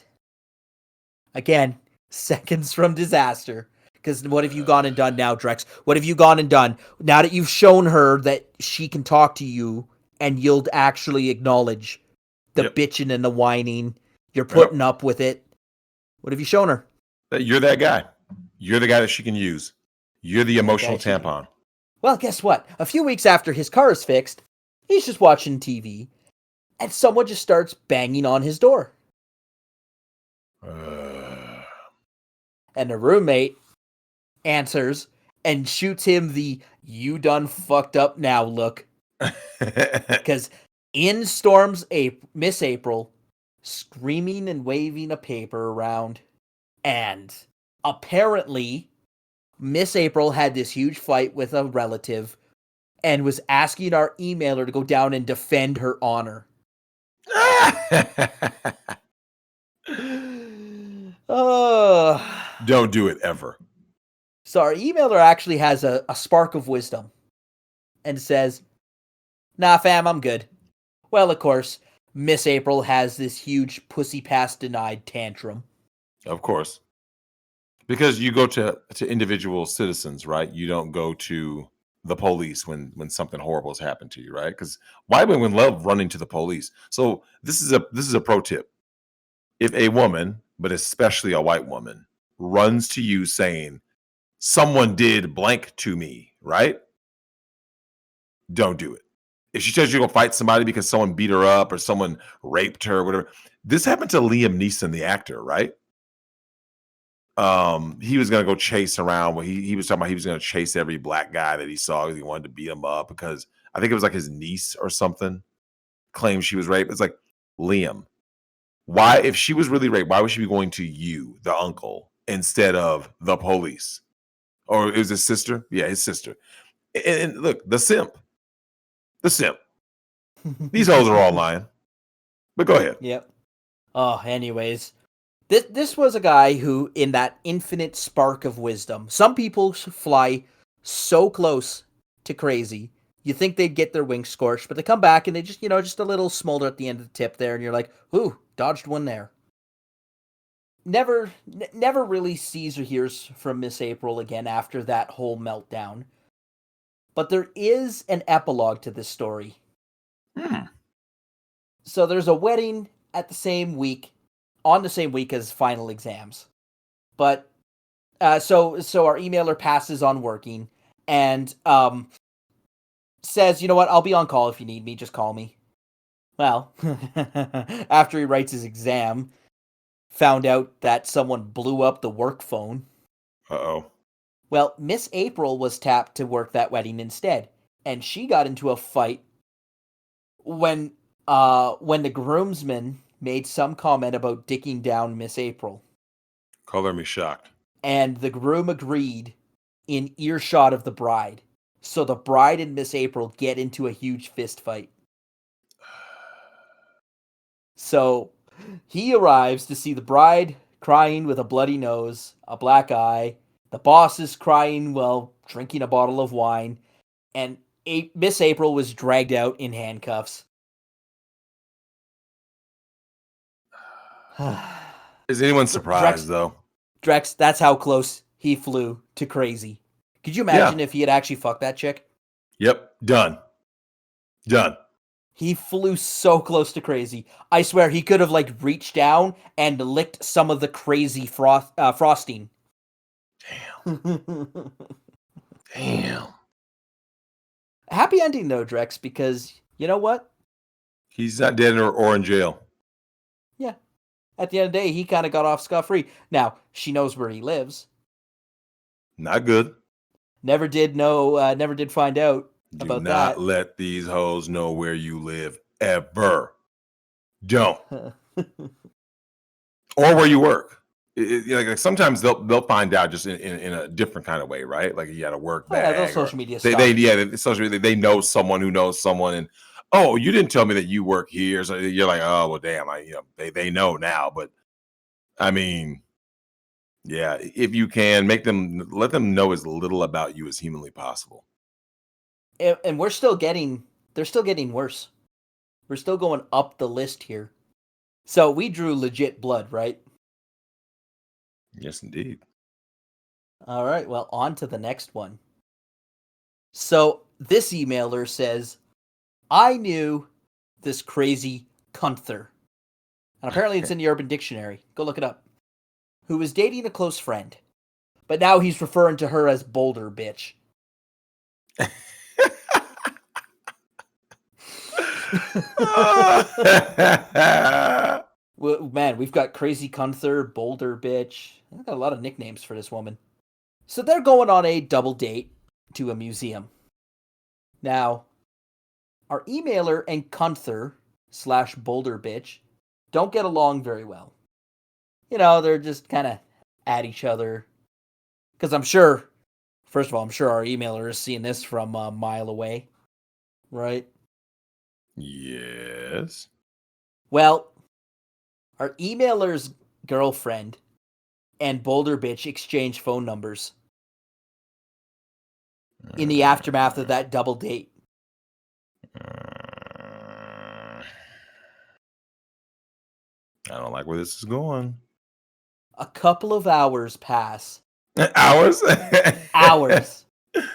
Again, seconds from disaster. Because what have you gone and done now, Drex? What have you gone and done? Now that you've shown her that she can talk to you and you'll actually acknowledge the bitching and the whining, you're putting up with it. What have you shown her? You're that guy. You're the guy that she can use. You're the emotional tampon. Well, guess what? A few weeks after his car is fixed, he's just watching TV, and someone just starts banging on his door. And the roommate answers and shoots him the "you done fucked up now" look. Because in storms Miss April, screaming and waving a paper around. And apparently, Miss April had this huge fight with a relative and was asking our emailer to go down and defend her honor. Don't do it ever. So our emailer actually has a spark of wisdom and says, nah, fam, I'm good. Well, of course, Miss April has this huge pussy pass denied tantrum. Of course. Because you go to individual citizens, right? You don't go to the police when something horrible has happened to you, right? Because white women love running to the police. So this is a pro tip. If a woman, but especially a white woman, runs to you saying, someone did blank to me, right? Don't do it. If she tells you to go fight somebody because someone beat her up or someone raped her or whatever. This happened to Liam Neeson, the actor, right? He was gonna go chase around. He was talking about he was gonna chase every black guy that he saw because he wanted to beat him up because I think it was like his niece or something claimed she was raped. It's like, Liam, why, if she was really raped, why would she be going to you, the uncle, instead of the police? Or it was his sister? Yeah, his sister. And look, the simp. These hoes are all lying. But go ahead. Yep. Oh, anyways. This was a guy who, in that infinite spark of wisdom, some people fly so close to crazy, you think they'd get their wings scorched, but they come back and they just, just a little smolder at the end of the tip there, and you're like, ooh, dodged one there. Never really sees or hears from Miss April again after that whole meltdown. But there is an epilogue to this story. So there's a wedding at the same week, on the same week as final exams. But so our emailer passes on working and says, you know what, I'll be on call if you need me, just call me. Well, after he writes his exam, found out that someone blew up the work phone. Uh-oh. Well, Miss April was tapped to work that wedding instead, and she got into a fight when the groomsmen made some comment about dicking down Miss April. Color me shocked. And the groom agreed in earshot of the bride. So the bride and Miss April get into a huge fist fight. So he arrives to see the bride crying with a bloody nose, a black eye. The boss is crying while drinking a bottle of wine. And Miss April was dragged out in handcuffs. Is anyone surprised, though? Drex, that's how close he flew to crazy. Could you imagine if he had actually fucked that chick? Yep. Done. He flew so close to crazy. I swear he could have reached down and licked some of the crazy frosting. Damn. Happy ending though, Drex, because you know what? He's not dead or in jail. Yeah. At the end of the day, he kind of got off scot-free. Now, she knows where he lives. Not good. Never did find out about that. Do not let these hoes know where you live, ever. Don't. Or where you work. Like sometimes they'll find out just in a different kind of way, right? Like you got to work bag. Yeah, those social media stuff. Social media. They know someone who knows someone, and oh, you didn't tell me that you work here, so you're like, oh well, damn, they know now. But I mean, yeah, if you can let them know as little about you as humanly possible. And they're still getting worse. We're still going up the list here. So we drew legit blood, right? Yes, indeed. All right, well, on to the next one. So this emailer says, I knew this crazy cunther. And apparently it's in the Urban Dictionary. Go look it up. Who was dating a close friend. But now he's referring to her as Boulder Bitch. Well, man, we've got Crazy Cunther, Boulder Bitch. I've got a lot of nicknames for this woman. So they're going on a double date to a museum. Now, our emailer and Cunther / Boulder Bitch don't get along very well. They're just kind of at each other. Because I'm sure our emailer is seeing this from a mile away. Right? Yes. Well, our emailer's girlfriend and Boulder Bitch exchanged phone numbers in the aftermath of that double date. I don't like where this is going. A couple of hours pass. Hours? Hours. And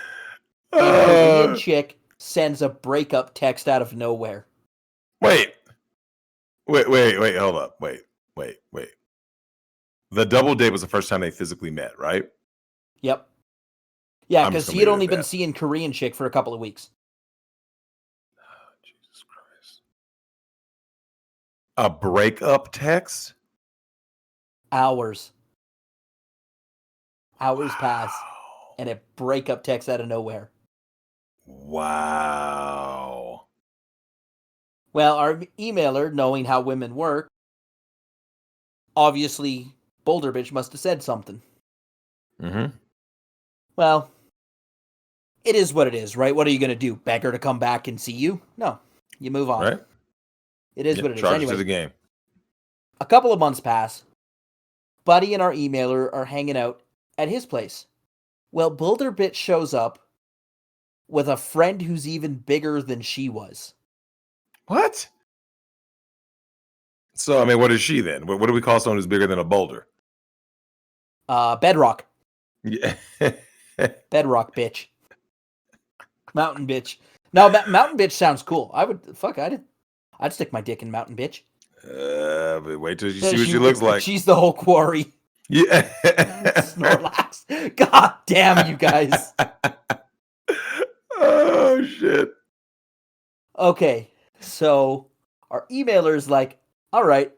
Korean chick sends a breakup text out of nowhere. Wait, hold up. Wait. The double date was the first time they physically met, right? Yep. Yeah, I'm because just he gonna had leave it only at been that. seeing Korean chick for a couple of weeks. Jesus Christ. A breakup text? Hours pass, and a breakup text out of nowhere. Wow. Well, our emailer, knowing how women work, obviously Boulder Bitch must have said something. Mm-hmm. Well, it is what it is, right? What are you going to do? Beg her to come back and see you? No. You move on. Right? It is what it is. Charges Anyway, to the game. a couple of months pass. Buddy and our emailer are hanging out at his place. Well, Boulder Bitch shows up with a friend who's even bigger than she was. What? So, I mean, what is she then? What do we call someone who's bigger than a boulder? Bedrock. Yeah. Bedrock bitch. Mountain bitch. No, mountain bitch sounds cool. I'd stick my dick in mountain bitch. But wait till you see what she looks like. She's the whole quarry. Yeah. Snorlax. God damn you guys. Oh, shit. Okay, so our emailer's like, all right,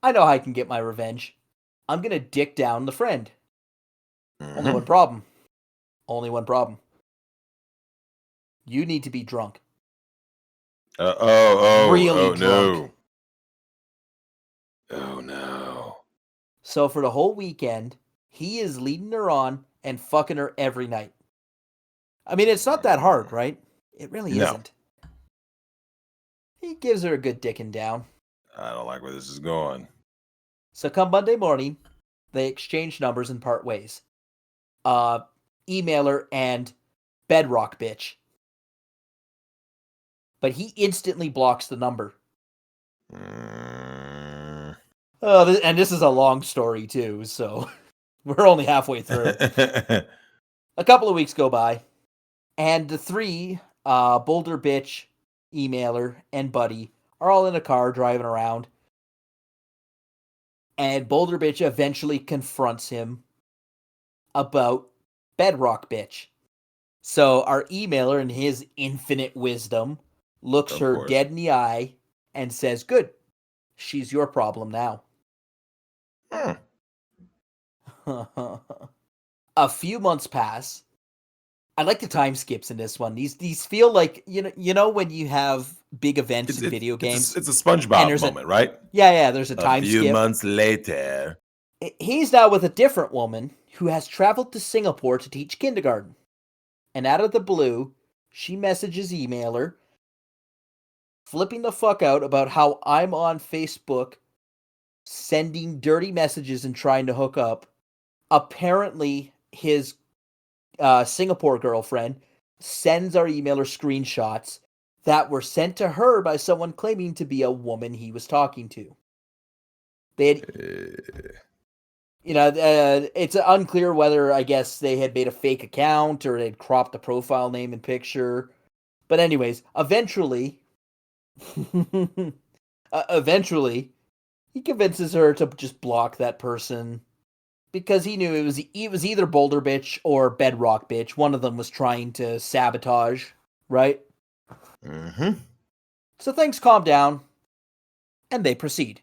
I know how I can get my revenge. I'm going to dick down the friend. Only one problem. You need to be drunk. Really drunk. No. Oh, no. So for the whole weekend, he is leading her on and fucking her every night. I mean, it's not that hard, right? It really isn't. He gives her a good dicking down. I don't like where this is going. So come Monday morning, they exchange numbers and part ways. Emailer and Bedrock bitch. But he instantly blocks the number. And this is a long story too, so we're only halfway through. A couple of weeks go by, and the three, Boulder Bitch, Emailer, and Buddy, are all in a car driving around. And Boulder Bitch eventually confronts him about Bedrock Bitch. So our emailer, in his infinite wisdom, looks her dead in the eye and says, good, she's your problem now. A few months pass. I like the time skips in this one. These feel like, you know when you have big events in video games? It's a SpongeBob moment, right? Yeah, there's a time skip. A few months later. He's now with a different woman who has traveled to Singapore to teach kindergarten. And out of the blue, she messages emailer, flipping the fuck out about how I'm on Facebook sending dirty messages and trying to hook up. Apparently, his Singapore girlfriend sends our emailer screenshots that were sent to her by someone claiming to be a woman he was talking to. They had, it's unclear whether, I guess, they had made a fake account or they'd cropped the profile name and picture. But anyways, eventually, he convinces her to just block that person because he knew it was either Boulder Bitch or Bedrock Bitch. One of them was trying to sabotage, right? So things calm down, and they proceed.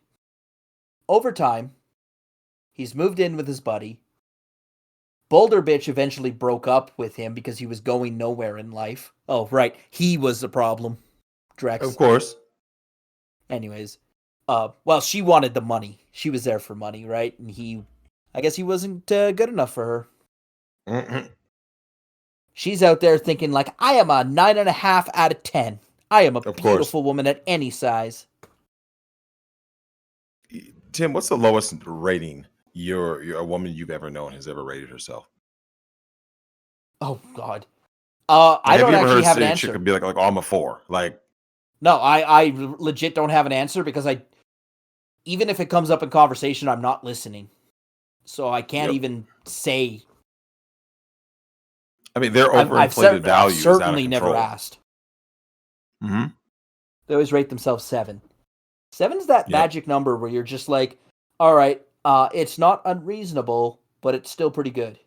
Over time, he's moved in with his buddy. Boulder Bitch eventually broke up with him because he was going nowhere in life. Oh, right. He was the problem. Drex. Of course. Anyways, well, she wanted the money. She was there for money, right? And I guess he wasn't good enough for her. She's out there thinking like, I am a 9.5 out of 10. I am a beautiful woman at any size. Tim, what's the lowest rating a woman you've ever known has ever rated herself? Oh God. I don't actually have an answer. Chick could be like, oh, I'm a 4. Like, no, I legit don't have an answer because even if it comes up in conversation, I'm not listening, so I can't even say. I mean, their overinflated values. I've certainly never asked. Mm-hmm. They always rate themselves 7. 7's that magic number where you're just like, all right, it's not unreasonable, but it's still pretty good.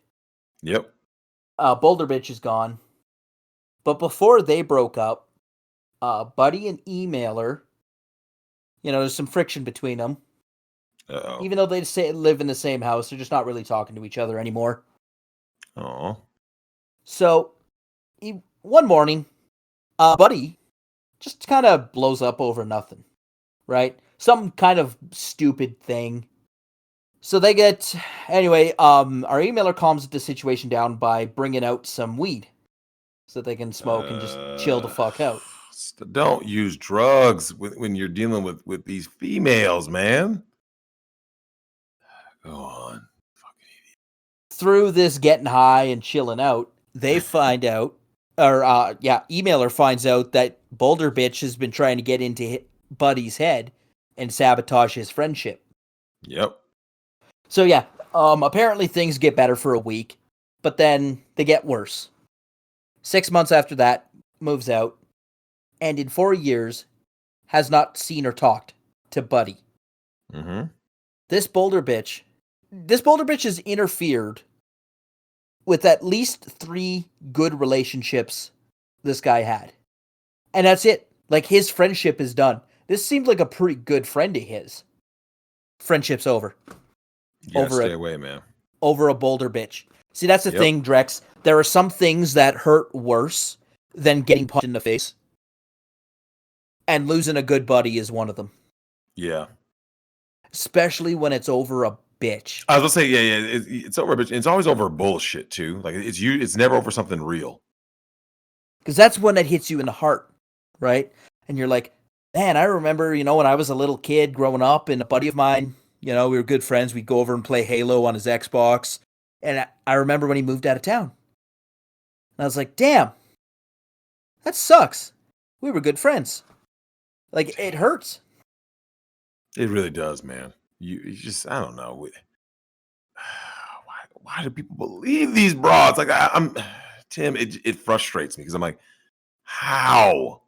Yep. Boulder Bitch is gone. But before they broke up, Buddy and Emailer, there's some friction between them. Uh-oh. Even though they live in the same house, they're just not really talking to each other anymore. Oh. So, one morning, Buddy just kind of blows up over nothing, right? Some kind of stupid thing. So they get, anyway, our emailer calms the situation down by bringing out some weed so they can smoke and just chill the fuck out. Don't use drugs when you're dealing with these females, man. Go on. Fucking idiot. Through this getting high and chilling out, they find out, emailer finds out that Boulder Bitch has been trying to get into Buddy's head and sabotage his friendship. Yep. So yeah, apparently things get better for a week, but then they get worse. 6 months after that, moves out, and in 4 years, has not seen or talked to Buddy. Mm-hmm. This Boulder Bitch has interfered with at least 3 good relationships this guy had. And that's it. Like, his friendship is done. This seemed like a pretty good friend of his. Friendship's over. Yeah, stay away, man. Over a Boulder Bitch. See, that's the thing, Drex. There are some things that hurt worse than getting punched in the face. And losing a good buddy is one of them. Yeah. Especially when it's over a bitch. I was gonna say, it's over a bitch. It's always over bullshit too. Like it's never over something real. Because that's when it hits you in the heart, right? And you're like, man, I remember, when I was a little kid growing up, and a buddy of mine, we were good friends. We'd go over and play Halo on his Xbox. And I remember when he moved out of town. And I was like, damn, that sucks. We were good friends. Like, it hurts. It really does, man. You just, I don't know. Why do people believe these broads? Like, I'm Tim, it frustrates me because I'm like, how?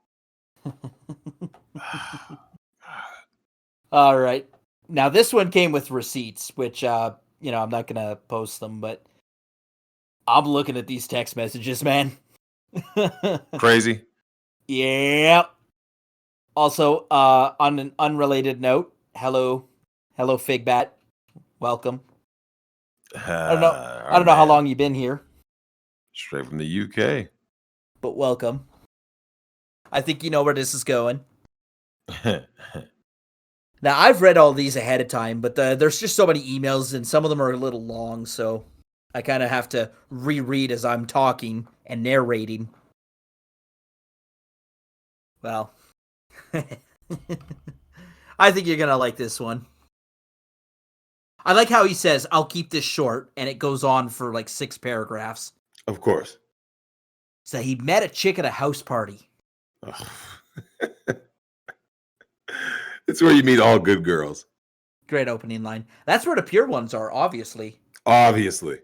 All right. Now, this one came with receipts, which, I'm not going to post them, but I'm looking at these text messages, man. Crazy. Yeah. Also, on an unrelated note, hello, Figbat. Welcome. I don't know how long you've been here. Straight from the UK. But welcome. I think you know where this is going. Now, I've read all these ahead of time, but there's just so many emails, and some of them are a little long, so I kind of have to reread as I'm talking and narrating. Well, I think you're going to like this one. I like how he says, I'll keep this short, and it goes on for like 6 paragraphs. Of course. So he met a chick at a house party. It's where you meet all good girls. Great opening line. That's where the pure ones are, obviously. Obviously.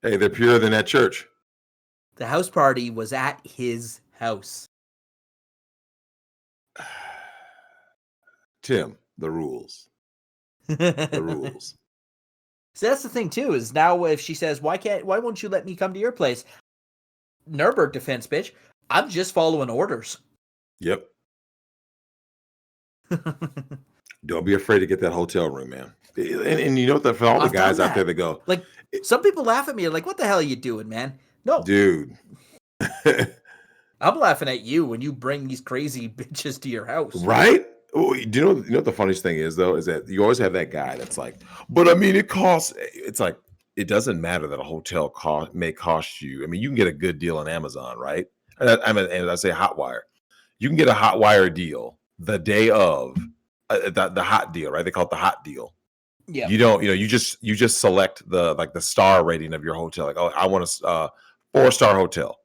Hey, they're purer than that church. The house party was at his house. Tim, the rules. The rules. So that's the thing too, is now if she says, why won't you let me come to your place? Nuremberg defense, bitch. I'm just following orders. Yep. Don't be afraid to get that hotel room, man. And you know what? For all the guys out there that go, like, some people laugh at me, like, what the hell are you doing, man? No, dude. I'm laughing at you when you bring these crazy bitches to your house, right? Oh, do you know what the funniest thing is though? Is that you always have that guy that's like, but I mean, it costs. It's like it doesn't matter that a hotel may cost you. I mean, you can get a good deal on Amazon, right? And I say Hotwire. You can get a Hotwire deal the day of the hot deal, right? They call it the hot deal. Yeah. You don't, you just select the star rating of your hotel. Like, oh, I want a 4-star hotel,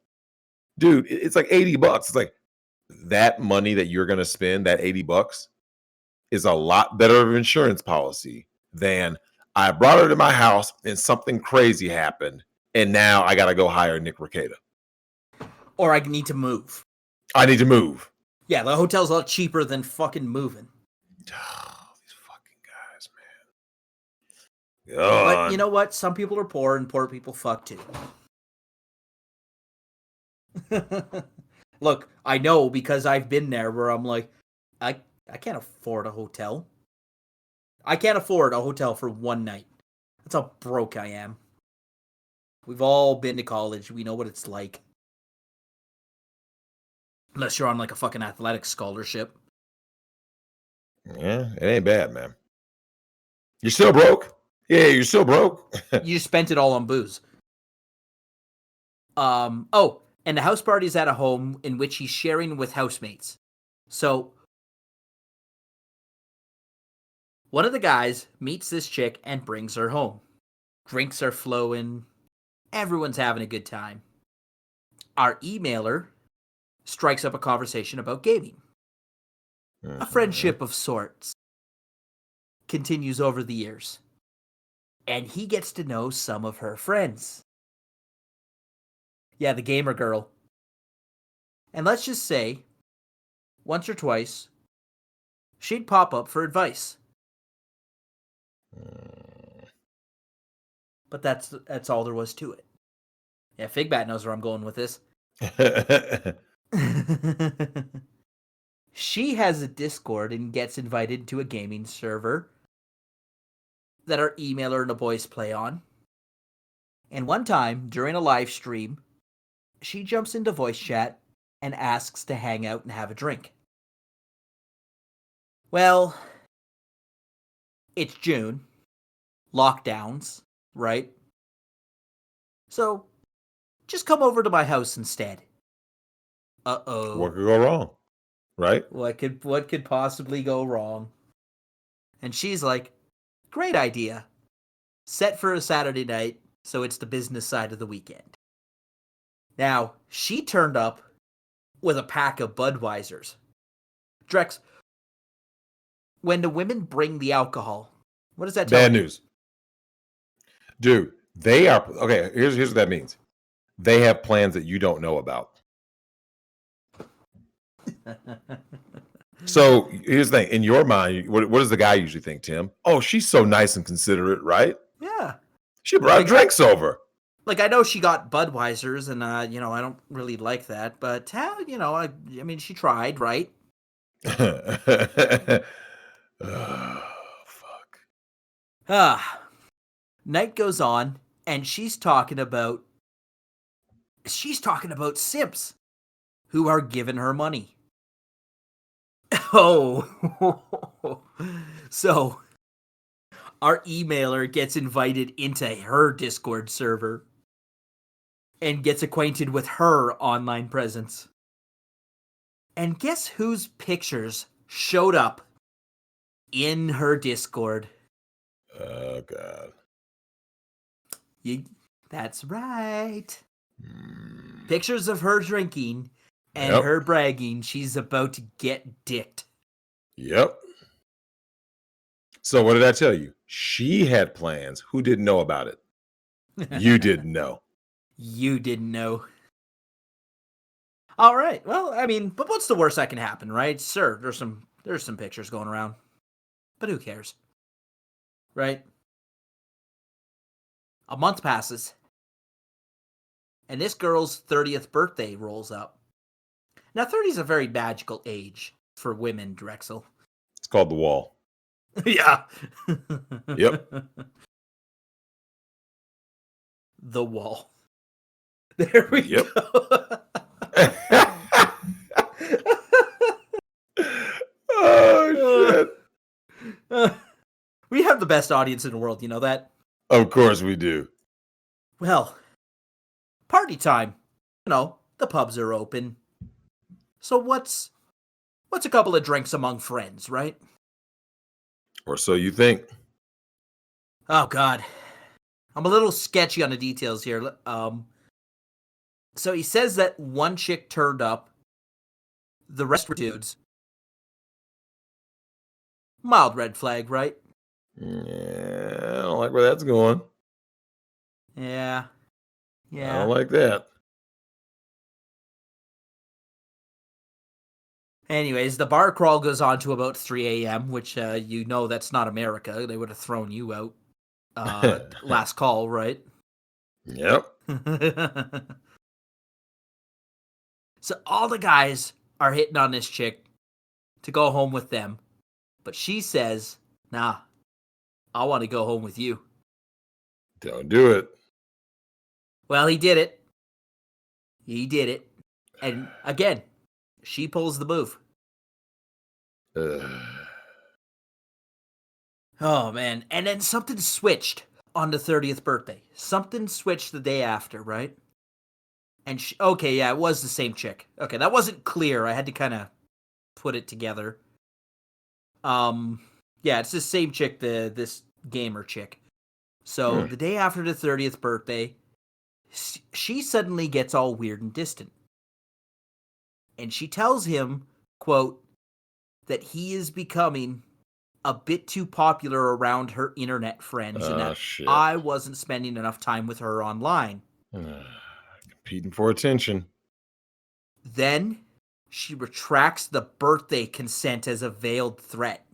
dude. It's like $80. It's like that money that you're gonna spend, that $80, is a lot better of an insurance policy than I brought her to my house and something crazy happened, and now I gotta go hire Nick Rekieta. Or I need to move. I need to move. Yeah, the hotel's a lot cheaper than fucking moving. Oh, these fucking guys, man. God. But you know what? Some people are poor, and poor people fuck too. Look, I know because I've been there where I'm like, I can't afford a hotel. I can't afford a hotel for one night. That's how broke I am. We've all been to college. We know what it's like. Unless you're on like a fucking athletics scholarship. Yeah, it ain't bad, man. You're still broke? Yeah, you're still broke. You just spent it all on booze. Oh, and the house party is at a home in which he's sharing with housemates. So one of the guys meets this chick and brings her home. Drinks are flowing. Everyone's having a good time. Our emailer strikes up a conversation about gaming. A friendship of sorts continues over the years. And he gets to know some of her friends. Yeah, the gamer girl. And let's just say, once or twice, she'd pop up for advice. But that's all there was to it. Yeah, Figbat knows where I'm going with this. She has a Discord and gets invited to a gaming server that our emailer and the boys play on. And one time, during a live stream, she jumps into voice chat and asks to hang out and have a drink. Well, it's June. Lockdowns, right? So, just come over to my house instead. Uh-oh. What could go wrong? Right? What could possibly go wrong? And she's like, great idea. Set for a Saturday night, so it's the business side of the weekend. Now, she turned up with a pack of Budweisers. Drex, when the women bring the alcohol, what does that tell you? Bad news. Dude, they are, okay, here's what that means. They have plans that you don't know about. So here's the thing. In your mind, what does the guy usually think, Tim? Oh, she's so nice and considerate, right? Yeah. She brought drinks over. Like, I know she got Budweisers, and, I don't really like that, but, I mean, she tried, right? Oh, fuck. Night goes on, and she's talking about simps who are giving her money. Oh. So, our emailer gets invited into her Discord server and gets acquainted with her online presence. And guess whose pictures showed up in her Discord? Oh, God. That's right. Pictures of her drinking and her bragging she's about to get dicked. Yep. So what did I tell you? She had plans. Who didn't know about it? You didn't know. You didn't know. All right. Well, I mean, but what's the worst that can happen, right? Sure, there's some pictures going around. But who cares? Right? A month passes. And this girl's 30th birthday rolls up. Now, 30 is a very magical age for women, Drexel. It's called the wall. Yeah. Yep. The wall. There we go. Oh, shit. We have the best audience in the world, you know that? Of course we do. Well, party time. The pubs are open. So what's a couple of drinks among friends, right? Or so you think. Oh, God. I'm a little sketchy on the details here. So he says that one chick turned up. The rest were dudes. Mild red flag, right? Yeah, I don't like where that's going. Yeah. I don't like that. Anyways, the bar crawl goes on to about 3 a.m., which you know that's not America. They would have thrown you out. Last call, right? Yep. So all the guys are hitting on this chick to go home with them. But she says, nah, I want to go home with you. Don't do it. Well, he did it. He did it. And again, she pulls the move. Oh, man. And then something switched on the 30th birthday. Something switched the day after, right? And okay, yeah, it was the same chick. Okay, that wasn't clear. I had to kind of put it together. Yeah, it's the same chick, this gamer chick. So the day after the 30th birthday, she suddenly gets all weird and distant. And she tells him, quote, that he is becoming a bit too popular around her internet friends and that I wasn't spending enough time with her online. Competing for attention. Then she retracts the birthday consent as a veiled threat.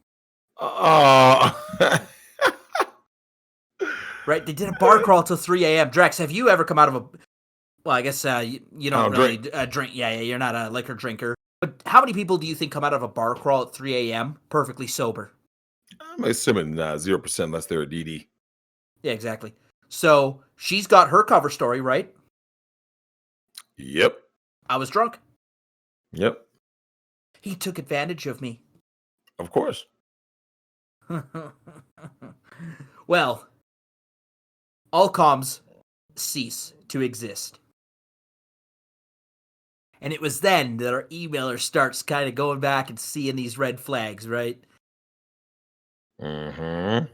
Right? They did a bar crawl till 3 a.m. Drex, have you ever come out of a... Well, I guess you don't really drink. Yeah, you're not a liquor drinker. But how many people do you think come out of a bar crawl at 3 a.m. perfectly sober? I'm assuming 0% unless they're a DD. Yeah, exactly. So she's got her cover story, right? Yep. I was drunk. Yep. He took advantage of me. Of course. Well, all comms cease to exist. And it was then that our emailer starts kind of going back and seeing these red flags, right? Mm-hmm.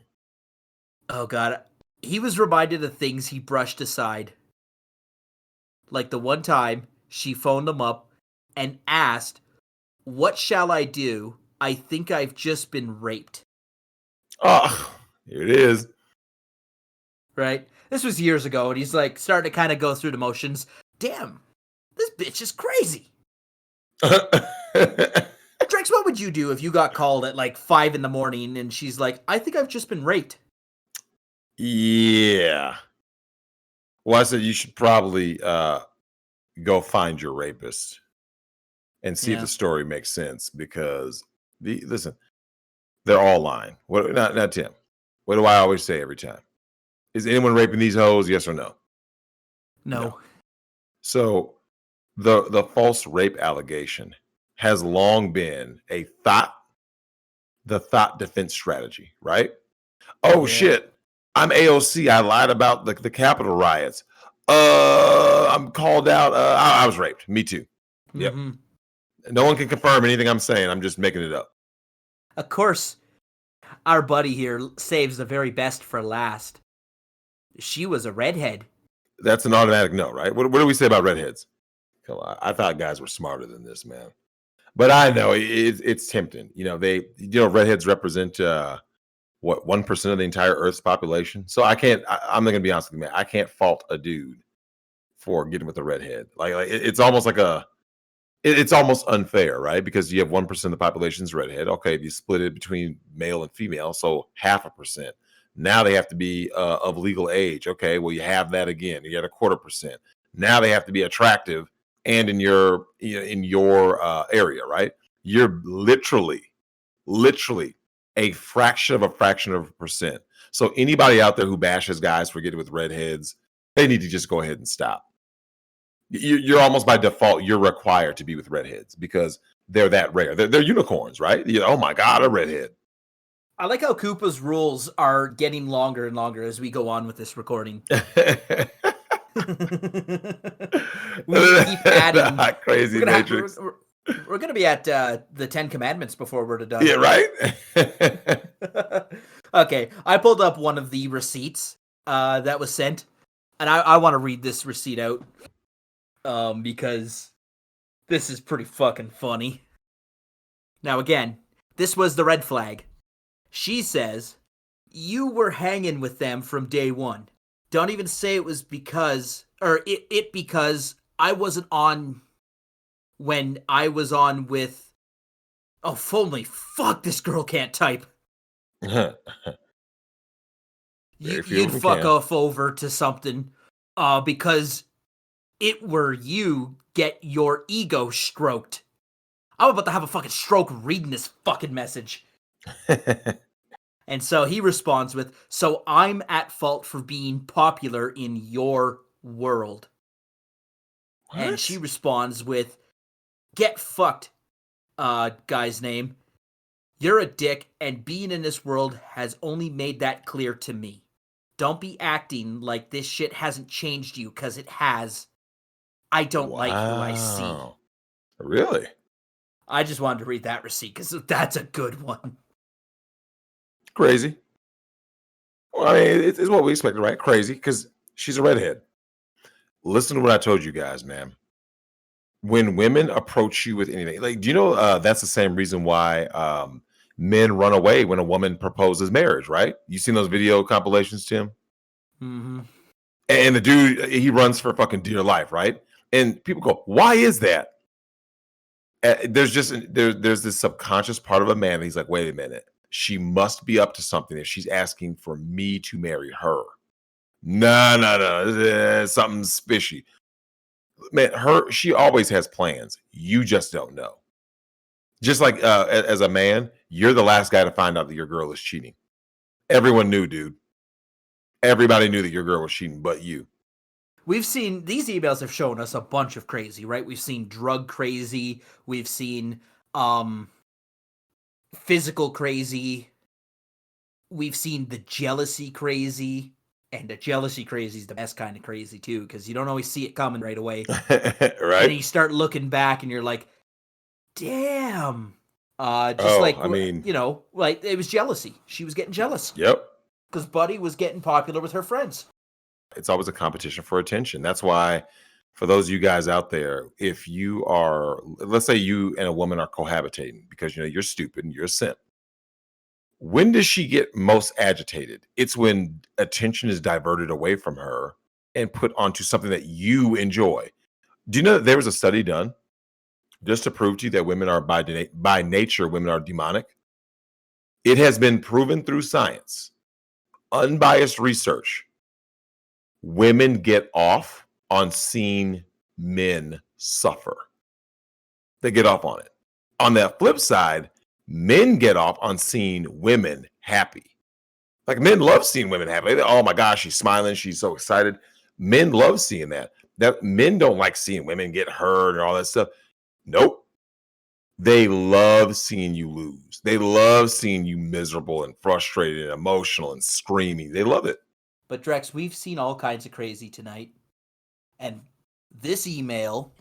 Oh, God. He was reminded of things he brushed aside. Like the one time she phoned him up and asked, "What shall I do? I think I've just been raped." Oh, here it is. Right? This was years ago, and he's like starting to kind of go through the motions. Damn, this bitch is crazy. Drex, what would you do if you got called at like 5 a.m. and she's like, "I think I've just been raped"? Yeah. Well, I said you should probably go find your rapist and see if the story makes sense, because listen, they're all lying. What? Not Tim. What do I always say every time? Is anyone raping these hoes? Yes or no? No. So the false rape allegation has long been the thought defense strategy, right? Oh shit, I'm AOC. I lied about the Capitol riots. I'm called out. I was raped. Me too. Yep. Mm-hmm. No one can confirm anything I'm saying. I'm just making it up. Of course, our buddy here saves the very best for last. She was a redhead. That's an automatic no, right? What do we say about redheads? Come on, I thought guys were smarter than this, man. But I know it's tempting. Redheads represent 1% of the entire Earth's population. So I'm not gonna be honest with you, man. I can't fault a dude for getting with a redhead. Like it's almost like it's almost unfair, right? Because you have 1% of the population is redhead. Okay, if you split it between male and female, so 0.5%. Now they have to be of legal age. Okay, well you have that again. You got 0.25%. Now they have to be attractive and in your area, right? You're literally a fraction of a percent. So anybody out there who bashes guys for getting with redheads, they need to just go ahead and stop. You're almost by default, you're required to be with redheads because they're that rare. They're unicorns, right? Oh my God, a redhead. I like how Koopa's rules are getting longer and longer as we go on with this recording. We keep adding. Crazy Matrix. We're going to be at the 10 Commandments before we're done. Yeah, right? Okay, I pulled up one of the receipts that was sent, and I want to read this receipt out because this is pretty fucking funny. Now, again, this was the red flag. She says, you were hanging with them from day one. Don't even say it was because, or it because I wasn't on when I was on with, oh, holy fuck, this girl can't type. You'd fuck off over to something because it were you get your ego stroked. I'm about to have a fucking stroke reading this fucking message. And so he responds with, so I'm at fault for being popular in your world. What? And she responds with, get fucked, guy's name. You're a dick, and being in this world has only made that clear to me. Don't be acting like this shit hasn't changed you, because it has. I don't like who I see. Really? I just wanted to read that receipt, because that's a good one. Crazy. Well, I mean, it's what we expected, right? Crazy, because she's a redhead. Listen to what I told you guys, man. When women approach you with anything, like, do you know that's the same reason why men run away when a woman proposes marriage, right? You seen those video compilations, Tim? Mm-hmm. And the dude, he runs for fucking dear life, right? And people go, why is that? There's this subconscious part of a man. He's like, wait a minute. She must be up to something if she's asking for me to marry her. No. Something's fishy. Man, she always has plans. You just don't know. Just like as a man, you're the last guy to find out that your girl is cheating. Everyone knew, dude. Everybody knew that your girl was cheating, but you. We've seen, these emails have shown us a bunch of crazy, right? We've seen drug crazy. We've seen physical crazy. We've seen the jealousy crazy. And the jealousy crazy is the best kind of crazy, too, because you don't always see it coming right away. Right. And you start looking back and you're like, damn. Like, I mean, you know, like it was jealousy. She was getting jealous. Yep. Because Buddy was getting popular with her friends. It's always a competition for attention. That's why, for those of you guys out there, if you are, let's say you and a woman are cohabitating because, you know, you're stupid and you're a simp. When does she get most agitated? It's when attention is diverted away from her and put onto something that you enjoy. Do you know that there was a study done just to prove to you that women are by nature, women are demonic? It has been proven through science, unbiased research. Women get off on seeing men suffer. They get off on it. On that flip side, men get off on seeing women happy. Like, men love seeing women happy. Oh my gosh, she's smiling. She's so excited. Men love seeing that. Men don't like seeing women get hurt and all that stuff. Nope. They love seeing you lose. They love seeing you miserable and frustrated and emotional and screaming. They love it. But Drex, we've seen all kinds of crazy tonight. And this email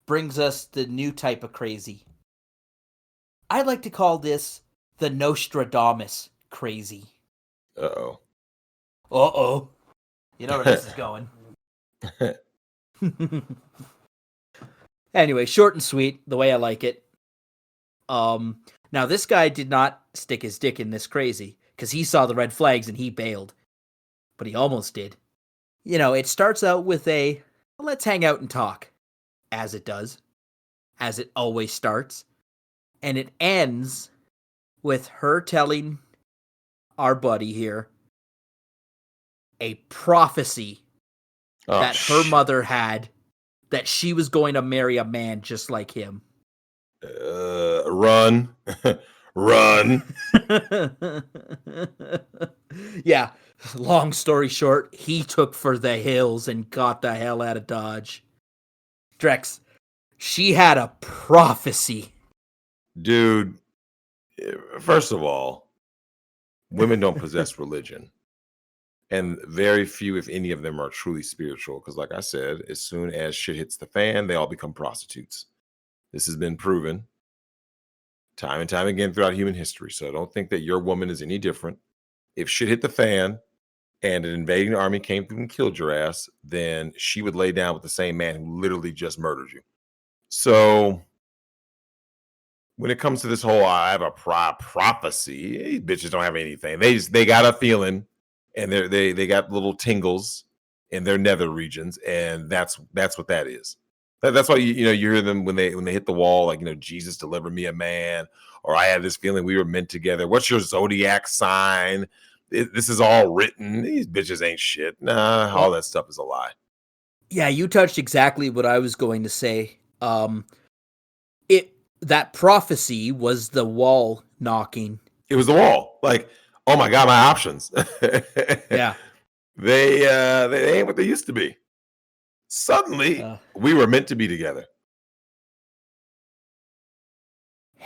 brings us the new type of crazy. I'd like to call this the Nostradamus crazy. Uh-oh. Uh-oh. You know where this is going. Anyway, short and sweet, the way I like it. Now, this guy did not stick his dick in this crazy, because he saw the red flags and he bailed. But he almost did. You know, it starts out with a, let's hang out and talk. As it does. As it always starts. And it ends with her telling our buddy here a prophecy that her mother had that she was going to marry a man just like him. Run. Run. Yeah. Long story short, he took for the hills and got the hell out of Dodge. Drex, she had a prophecy. Dude, first of all, women don't possess religion. And very few, if any of them, are truly spiritual. Because like I said, as soon as shit hits the fan, they all become prostitutes. This has been proven. time and time again throughout human history. So don't think that your woman is any different. If shit hit the fan and an invading army came through and killed your ass, then she would lay down with the same man who literally just murdered you. So when it comes to this whole I have a prophecy, these bitches don't have anything. They got a feeling, and they got little tingles in their nether regions, and that's what that is. That's why you hear them when they hit the wall, like, Jesus delivered me a man, or I had this feeling we were meant together. What's your zodiac sign? This is all written. These bitches ain't shit. Nah, all that stuff is a lie. Yeah, you touched exactly what I was going to say. That prophecy was the wall knocking. It was the wall. Like, oh my God, my options. Yeah. They ain't what they used to be. Suddenly, we were meant to be together.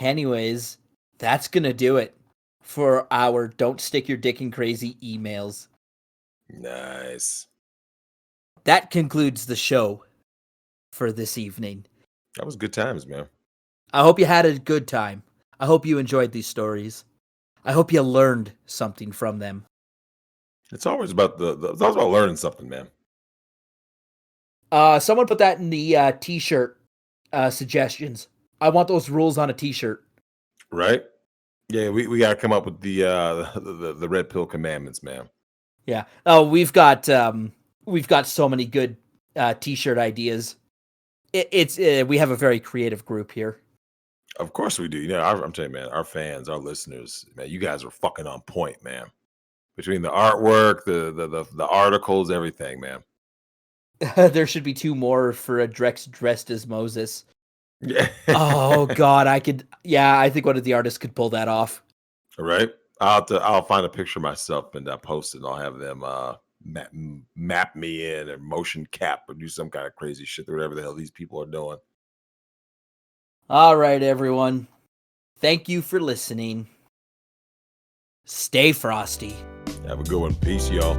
Anyways, that's gonna do it for our Don't Stick Your Dick in Crazy emails. Nice. That concludes the show for this evening. That was good times, man. I hope you had a good time. I hope you enjoyed these stories. I hope you learned something from them. It's always about it's always about learning something, man. Someone put that in the t-shirt suggestions. I want those rules on a t-shirt. Right? Yeah, we gotta come up with the red pill commandments, man. Yeah. Oh, we've got so many good t-shirt ideas. We have a very creative group here. Of course we do. I'm telling you, man, our fans, our listeners, man, you guys are fucking on point, man. Between the artwork, the articles, everything, man. There should be 2 more for a Drex dressed as Moses. Yeah. Oh God, I think one of the artists could pull that off. All right. I'll find a picture myself and post it, and I'll have them map me in or motion cap or do some kind of crazy shit or whatever the hell these people are doing. All right, everyone. Thank you for listening. Stay frosty. Have a good one. Peace, y'all.